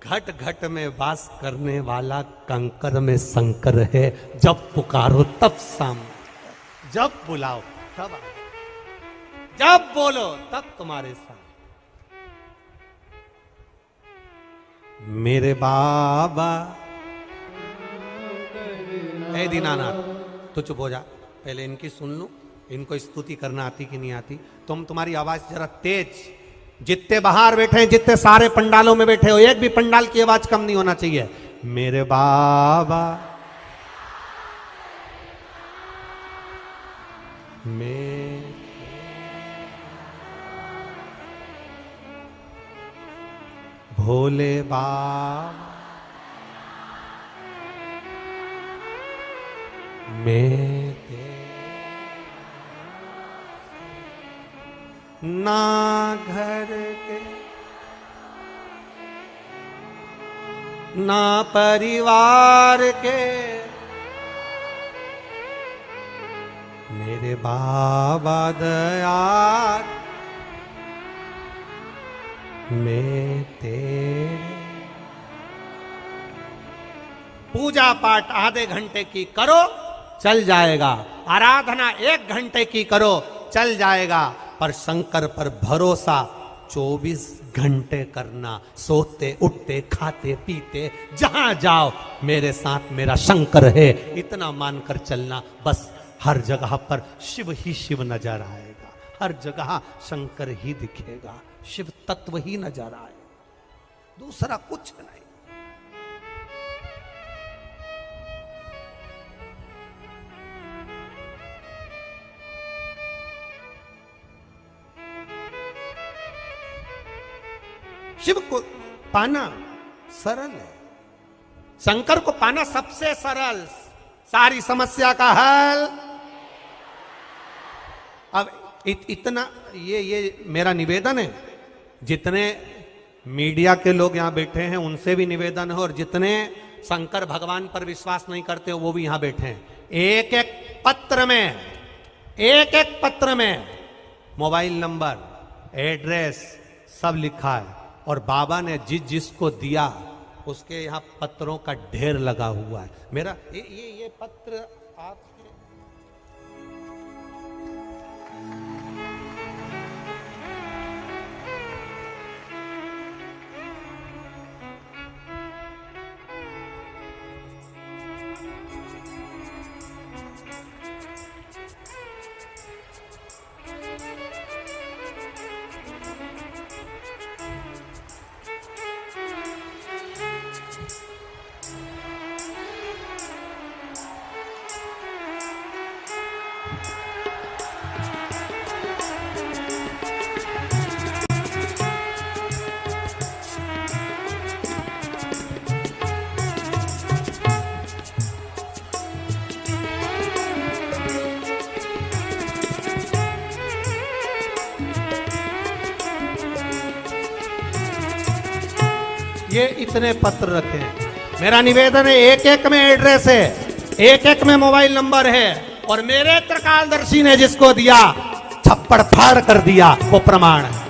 घट घट में वास करने वाला कंकर में शंकर है। जब पुकारो तब सामने, जब बुलाओ तब आओ, जब बोलो तब तुम्हारे साथ। मेरे बाबा, ए दीनानाथ तो चुप हो जा, पहले इनकी सुन लूं, इनको स्तुति करना आती कि नहीं आती। तुम्हारी आवाज जरा तेज, जितने बाहर बैठे हैं, जितने सारे पंडालों में बैठे हो, एक भी पंडाल की आवाज कम नहीं होना चाहिए। मेरे बाबा, भोले बाबा, मैं ना घर के ना परिवार के, मेरे बाबा दयाल, मैं तेरे। पूजा पाठ आधे घंटे की करो चल जाएगा, आराधना 1 घंटे की करो चल जाएगा, पर शंकर पर भरोसा 24 घंटे करना। सोते उठते खाते पीते जहां जाओ मेरे साथ मेरा शंकर है, इतना मानकर चलना। बस हर जगह पर शिव ही शिव नजर आएगा, हर जगह शंकर ही दिखेगा, शिव तत्व ही नजर आए, दूसरा कुछ नहीं। शिव को पाना सरल है, शंकर को पाना सबसे सरल, सारी समस्या का हल। अब इतना ये मेरा निवेदन है, जितने मीडिया के लोग यहां बैठे हैं उनसे भी निवेदन है, और जितने शंकर भगवान पर विश्वास नहीं करते हो वो भी यहां बैठे हैं, एक एक पत्र में मोबाइल नंबर, एड्रेस सब लिखा है, और बाबा ने जिसको दिया उसके यहां पत्रों का ढेर लगा हुआ है। मेरा ये पत्र आप ये इतने पत्र रखे हैं। मेरा निवेदन है, एक एक में एड्रेस है, एक एक में मोबाइल नंबर है, और मेरे त्रिकालदर्शी ने जिसको दिया छप्पड़ फाड़ कर दिया, वो प्रमाण है।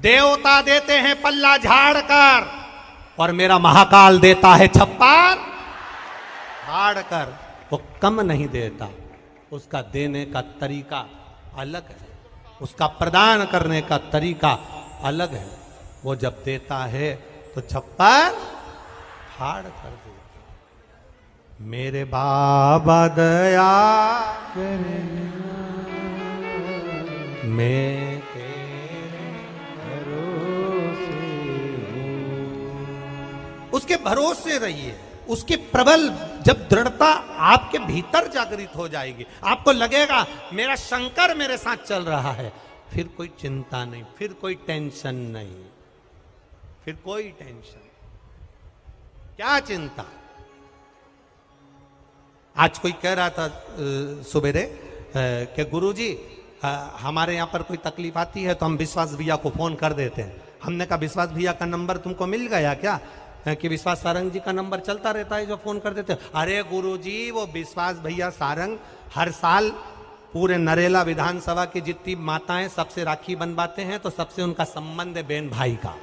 देवता देते हैं पल्ला झाड़ कर, और मेरा महाकाल देता है छप्पर फाड़ कर। वो कम नहीं देता, उसका देने का तरीका अलग है, उसका प्रदान करने का तरीका अलग है। वो जब देता है तो छप्पर फाड़ कर देता। मेरे बाबा दया मैं तेरे उसके भरोसे रहिए। उसकी प्रबल जब दृढ़ता आपके भीतर जागृत हो जाएगी, आपको लगेगा मेरा शंकर मेरे साथ चल रहा है, फिर कोई चिंता नहीं, फिर कोई टेंशन नहीं, फिर कोई टेंशन, क्या चिंता। आज कोई कह रहा था सुबेरे कि गुरुजी हमारे यहां पर कोई तकलीफ आती है तो हम विश्वास भैया को फोन कर देते हैं। हमने कहा विश्वास भैया का नंबर तुमको मिल गया क्या? कि विश्वास सारंग जी का नंबर चलता रहता है जो फोन कर देते। अरे गुरुजी, वो विश्वास भैया सारंग हर साल पूरे नरेला विधानसभा की जितनी माताएं सबसे राखी बनवाते हैं, तो सबसे उनका संबंध है बहन भाई का।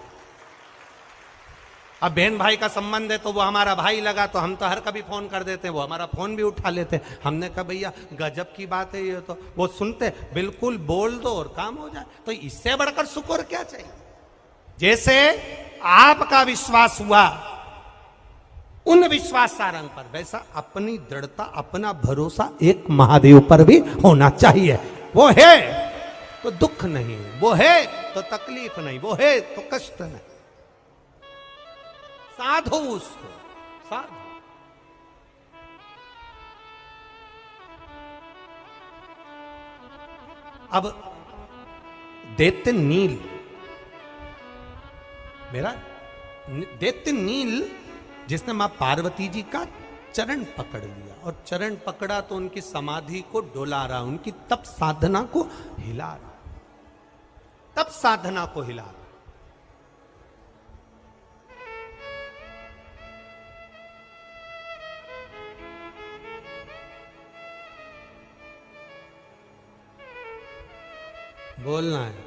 अब बहन भाई का संबंध है तो वो हमारा भाई लगा, तो हम तो हर कभी फोन कर देते हैं, वो हमारा फोन भी उठा लेते हैं। हमने कहा भैया गजब की बात है ये, तो वो सुनते बिल्कुल बोल दो और काम हो जाए, तो इससे बढ़कर शुक्र क्या चाहिए। जैसे आपका विश्वास हुआ उन विश्वास सारंग पर, वैसा अपनी दृढ़ता, अपना भरोसा एक महादेव पर भी होना चाहिए। वो है तो दुख नहीं, वो है तो तकलीफ नहीं, वो है तो कष्ट नहीं। साधो उसको, साधो। अब दैत्य नील, मेरा दैत्य नील जिसने मां पार्वती जी का चरण पकड़ लिया, और चरण पकड़ा तो उनकी समाधि को डोला रहा, उनकी तप साधना को हिला रहा, तप साधना को हिला रहा। बोलना है,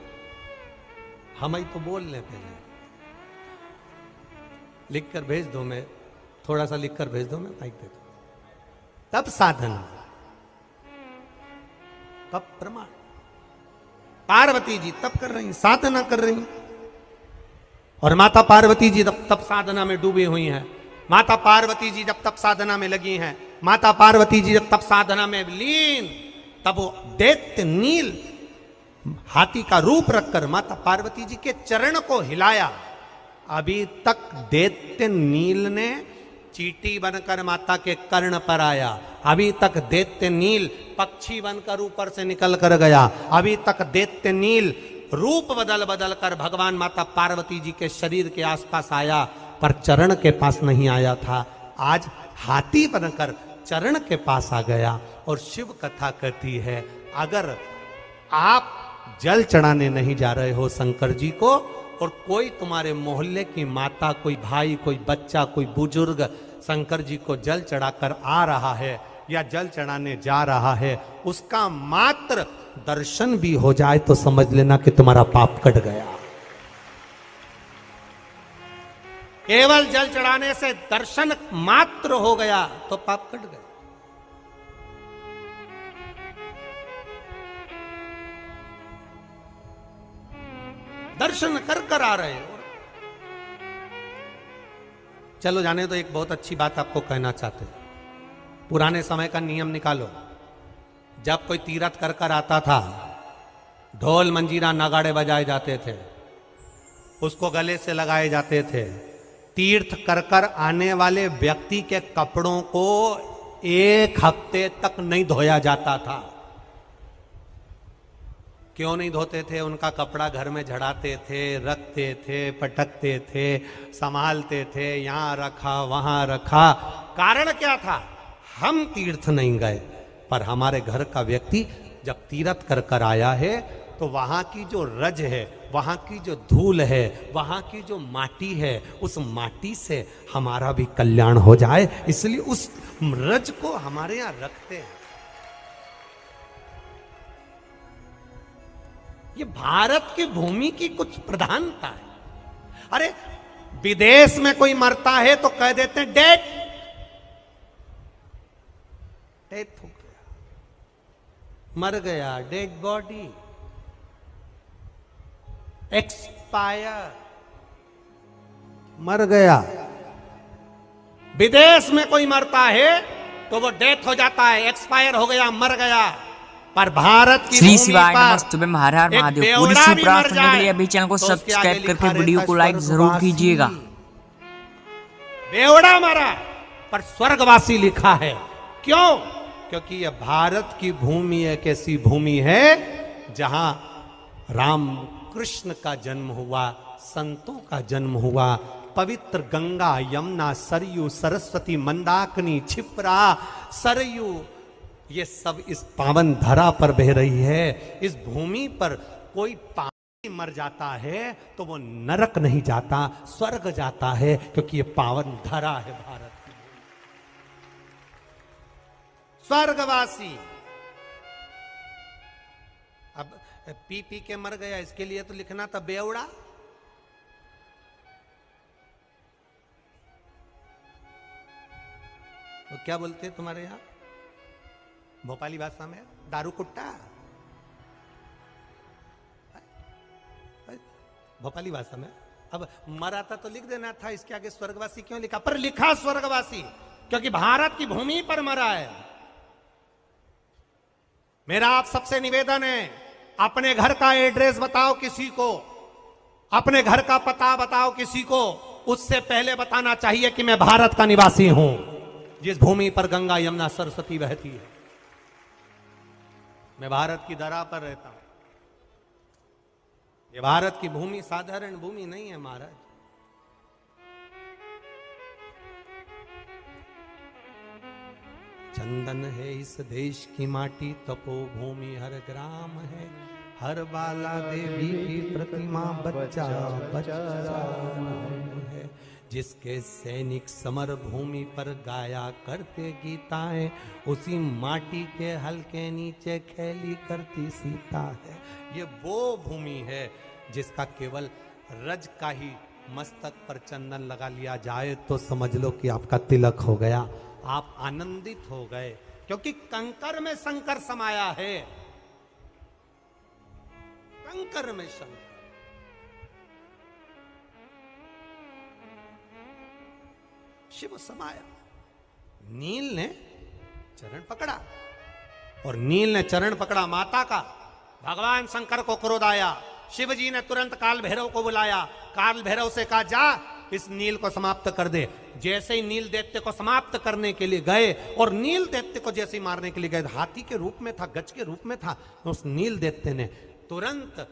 हम ही तो बोल लें, पहले लिख कर भेज दो, मैं थोड़ा सा लिख कर भेज दो, मैं माइक दे दो। तब साधना, तब प्रमाण। पार्वती जी तप कर रही, साधना कर रही, और माता पार्वती जी जब तप साधना में डूबी हुई हैं, माता पार्वती जी जब तप साधना में लगी हैं, माता पार्वती जी जब तप साधना में लीन, तब वो दैत्य नील हाथी का रूप रखकर माता पार्वती जी के चरण को हिलाया। अभी तक दैत्य नील ने चींटी बनकर माता के कर्ण पर आया, अभी तक दैत्य नील पक्षी बनकर ऊपर से निकल कर गया। अभी तक दैत्य नील रूप बदल बदल कर भगवान माता पार्वती जी के शरीर के आसपास आया, पर चरण के पास नहीं आया था। आज हाथी बनकर चरण के पास आ गया। और शिव कथा कहती है, अगर आप जल चढ़ाने नहीं जा रहे हो शंकर जी को, और कोई तुम्हारे मोहल्ले की माता, कोई भाई, कोई बच्चा, कोई बुजुर्ग शंकर जी को जल चढ़ाकर आ रहा है या जल चढ़ाने जा रहा है, उसका मात्र दर्शन भी हो जाए तो समझ लेना कि तुम्हारा पाप कट गया। केवल जल चढ़ाने से दर्शन मात्र हो गया तो पाप कट गया। दर्शन कर कर आ रहे हो। चलो जाने तो एक बहुत अच्छी बात आपको कहना चाहते हैं। पुराने समय का नियम निकालो। जब कोई तीरथ कर कर आता था, ढोल मंजीरा नगाड़े बजाए जाते थे, उसको गले से लगाए जाते थे। तीर्थ कर कर आने वाले व्यक्ति के कपड़ों को 1 हफ्ते तक नहीं धोया जाता था। क्यों नहीं धोते थे? उनका कपड़ा घर में झड़ाते थे, रखते थे, पटकते थे, संभालते थे, यहां रखा वहां रखा। कारण क्या था? हम तीर्थ नहीं गए, पर हमारे घर का व्यक्ति जब तीर्थ कर कर आया है तो वहां की जो रज है, वहां की जो धूल है, वहां की जो माटी है, उस माटी से हमारा भी कल्याण हो जाए, इसलिए उस रज को हमारे यहां रखते हैं। ये भारत की भूमि की कुछ प्रधानता है। अरे विदेश में कोई मरता है तो कह देते हैं डेथ हो गया, मर गया, डेड बॉडी, एक्सपायर, मर गया। विदेश में कोई मरता है तो वो डेथ हो जाता है, एक्सपायर हो गया, मर गया। पर भारत की श्री भूमि शिवाय पर नमस्तुभे हर हर एक महादेव। बेवड़ा पूरी भी शिव मर प्रार्थना सुनने के लिए जाए अभी चैनल को तो उसके सब्सक्राइब आगे करके लिखा वीडियो रहता को है लाइक जरूर स्वर्गवासी। कीजिएगा। बेवड़ा मरा पर स्वर्गवासी लिखा है। क्यों? क्योंकि यह भारत की भूमि एक ऐसी भूमि है जहां राम कृष्ण का जन्म हुआ, संतों का जन्म हुआ। पवित्र गंगा, यमुना, सरयू, सरस्वती, मंदाकिनी, क्षिप्रा, सरयू, ये सब इस पावन धरा पर बह रही है। इस भूमि पर कोई पानी मर जाता है तो वो नरक नहीं जाता, स्वर्ग जाता है, क्योंकि ये पावन धरा है भारत की। स्वर्गवासी। अब पी पी के मर गया, इसके लिए तो लिखना था बेवड़ा। तो क्या बोलते हैं तुम्हारे यहां भोपाली भाषा में? दारू कुट्टा। भोपाली भाषा में। अब मरा था तो लिख देना था, इसके आगे स्वर्गवासी क्यों लिखा? पर लिखा स्वर्गवासी क्योंकि भारत की भूमि पर मरा है। मेरा आप सबसे निवेदन है, अपने घर का एड्रेस बताओ किसी को, अपने घर का पता बताओ किसी को, उससे पहले बताना चाहिए कि मैं भारत का निवासी हूं, जिस भूमि पर गंगा, यमुना, सरस्वती बहती है। मैं भारत की धरा पर रहता हूं। ये भारत की भूमि साधारण भूमि नहीं है महाराज। चंदन है इस देश की माटी, तपोभूमि हर ग्राम है, हर बाला देवी की प्रतिमा बच्चा बच्चा है। जिसके सैनिक समर भूमि पर गाया करते गीताएं, उसी माटी के हल्के नीचे खेली करती सीता है। ये वो भूमि है जिसका केवल रज का ही मस्तक पर चंदन लगा लिया जाए तो समझ लो कि आपका तिलक हो गया, आप आनंदित हो गए, क्योंकि कंकर में शंकर समाया है। कंकर में शंकर। शिव समाया। नील ने चरण पकड़ा, और नील ने चरण पकड़ा माता का। भगवान शंकर को क्रोध आया। शिव जी ने तुरंत काल भैरव को बुलाया। काल भैरव से कहा, जा इस नील को समाप्त कर दे। जैसे ही नील दैत्य को समाप्त करने के लिए गए और नील दैत्य को जैसे ही मारने के लिए गए, हाथी के रूप में था, गज के रूप में था, उस नील दैत्य ने तुरंत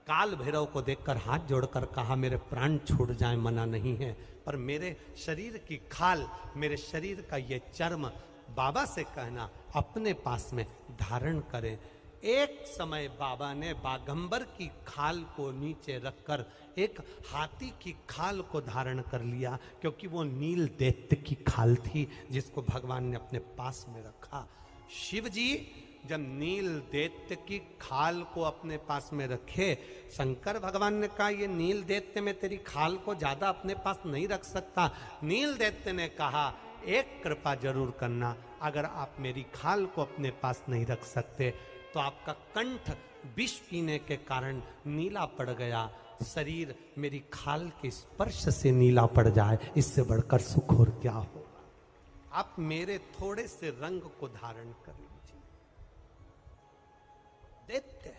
काल भैरव को देखकर हाथ जोड़कर कहा, मेरे प्राण छूट जाए मना नहीं है, पर मेरे शरीर की खाल, मेरे शरीर का ये चर्म बाबा से कहना अपने पास में धारण करें। एक समय बाबा ने बागंबर की खाल को नीचे रखकर एक हाथी की खाल को धारण कर लिया, क्योंकि वो नील दैत्य की खाल थी जिसको भगवान ने अपने पास में रखा। शिव जी जब नील दैत्य की खाल को अपने पास में रखे, शंकर भगवान ने कहा, ये नील दैत्य में तेरी खाल को ज्यादा अपने पास नहीं रख सकता। नील दैत्य ने कहा, एक कृपा जरूर करना, अगर आप मेरी खाल को अपने पास नहीं रख सकते तो आपका कंठ विष पीने के कारण नीला पड़ गया, शरीर मेरी खाल के स्पर्श से नीला पड़ जाए, इससे बढ़कर सुख और क्या होगा। आप मेरे थोड़े से रंग को धारण कर लीजिए। दैत्य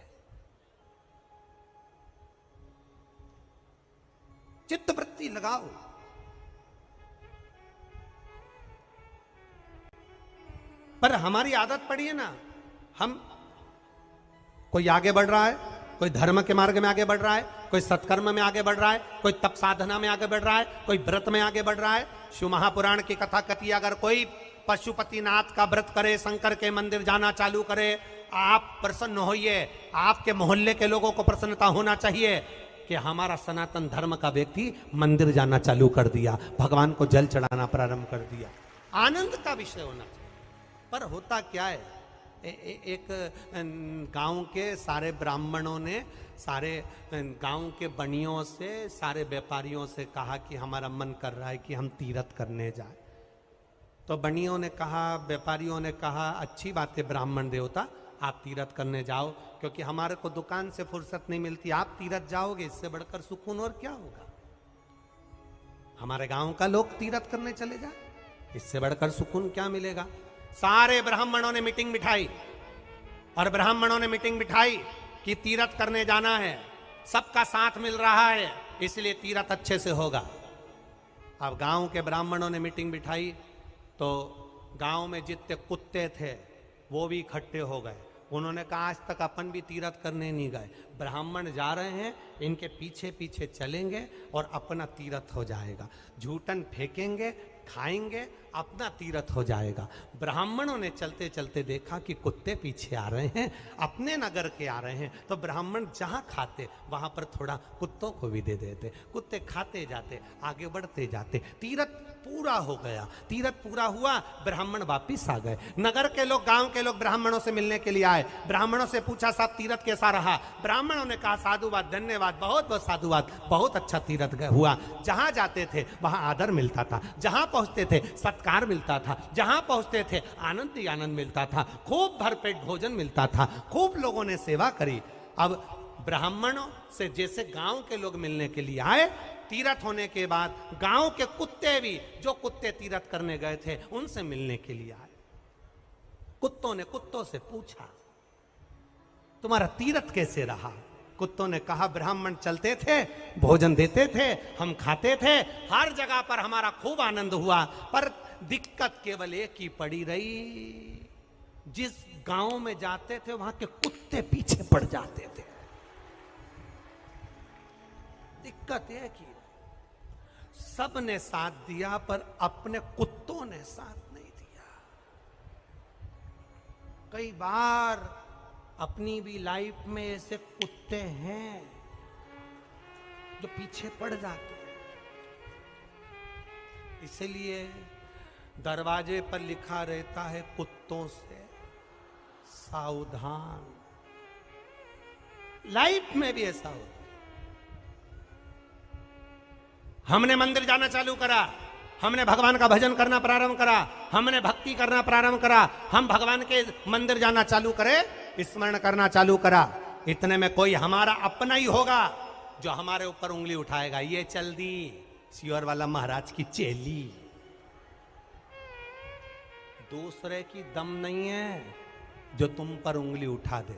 चित्तवृत्ति लगाओ। पर हमारी आदत पड़ी है ना, हम कोई आगे बढ़ रहा है, कोई धर्म के मार्ग में आगे बढ़ रहा है, कोई सत्कर्म में आगे बढ़ रहा है, कोई तप साधना में आगे बढ़ रहा है, कोई व्रत में आगे बढ़ रहा है। शिव महापुराण की कथा कथी, अगर कोई पशुपतिनाथ का व्रत करे, शंकर के मंदिर जाना चालू करे, आप प्रसन्न होइए। आपके मोहल्ले के लोगों को प्रसन्नता होना चाहिए कि हमारा सनातन धर्म का व्यक्ति मंदिर जाना चालू कर दिया, भगवान को जल चढ़ाना प्रारंभ कर दिया। आनंद का विषय होना चाहिए। पर होता क्या है, एक गांव के सारे ब्राह्मणों ने सारे गांव के बनियों से, सारे व्यापारियों से कहा कि हमारा मन कर रहा है कि हम तीर्थ करने जाए। तो बनियों ने कहा, व्यापारियों ने कहा, अच्छी बात है ब्राह्मण देवता, आप तीर्थ करने जाओ, क्योंकि हमारे को दुकान से फुर्सत नहीं मिलती, आप तीर्थ जाओगे, इससे बढ़कर सुकून और क्या होगा। हमारे गांव का लोग तीर्थ करने चले जाए, इससे बढ़कर सुकून क्या मिलेगा। सारे ब्राह्मणों ने मीटिंग बिठाई और ब्राह्मणों ने मीटिंग बिठाई कि तीर्थ करने जाना है, सबका साथ मिल रहा है, इसलिए तीर्थ अच्छे से होगा। अब गांव के ब्राह्मणों ने मीटिंग बिठाई तो गांव में जितने कुत्ते थे वो भी इकट्ठे हो गए। उन्होंने कहा, आज तक अपन भी तीर्थ करने नहीं गए, ब्राह्मण जा रहे हैं, इनके पीछे पीछे चलेंगे और अपना तीर्थ हो जाएगा। झूठन फेंकेंगे, खाएंगे, अपना तीर्थ हो जाएगा। ब्राह्मणों ने चलते चलते देखा कि कुत्ते पीछे आ रहे हैं, अपने नगर के आ रहे हैं, तो ब्राह्मण जहां खाते वहां पर थोड़ा कुत्तों को भी दे देते। कुत्ते खाते जाते, आगे बढ़ते जाते, तीर्थ पूरा हो गया। तीर्थ पूरा हुआ, ब्राह्मण वापिस आ गए। नगर के लोग, गांव के लोग ब्राह्मणों से मिलने के लिए आए। ब्राह्मणों से पूछा, साहब तीर्थ कैसा रहा। ब्राह्मणों ने कहा, साधुवाद, धन्यवाद, बहुत बहुत साधुवाद, बहुत अच्छा तीर्थ हुआ। जहां जाते थे वहां आदर मिलता था, जहां पहुंचते थे सत्कार मिलता था, जहां पहुंचते थे आनंद ही आनंद मिलता था, खूब भरपेट भोजन मिलता था, खूब लोगों ने सेवा करी। अब ब्राह्मणों से जैसे गांव के लोग मिलने के लिए आए, तीर्थ होने के बाद गांव के कुत्ते भी, जो कुत्ते तीर्थ करने गए थे, उनसे मिलने के लिए आए। कुत्तों ने कुत्तों से पूछा, तुम्हारा तीर्थ कैसे रहा। कुत्तों ने कहा, ब्राह्मण चलते थे, भोजन देते थे, हम खाते थे, हर जगह पर हमारा खूब आनंद हुआ, पर दिक्कत केवल एक ही पड़ी रही, जिस गांव में जाते थे वहां के कुत्ते पीछे पड़ जाते थे। दिक्कत एक ही, सब ने साथ दिया पर अपने कुत्तों ने साथ नहीं दिया। कई बार अपनी भी लाइफ में ऐसे कुत्ते हैं जो पीछे पड़ जाते हैं। इसलिए दरवाजे पर लिखा रहता है, कुत्तों से सावधान। लाइफ में भी ऐसा होता। हमने मंदिर जाना चालू करा, हमने भगवान का भजन करना प्रारंभ करा, हमने भक्ति करना प्रारंभ करा, हम भगवान के मंदिर जाना चालू करे, स्मरण करना चालू करा, इतने में कोई हमारा अपना ही होगा जो हमारे ऊपर उंगली उठाएगा। ये चल दी सियोर वाला महाराज की चेली। दूसरे की दम नहीं है जो तुम पर उंगली उठा दे।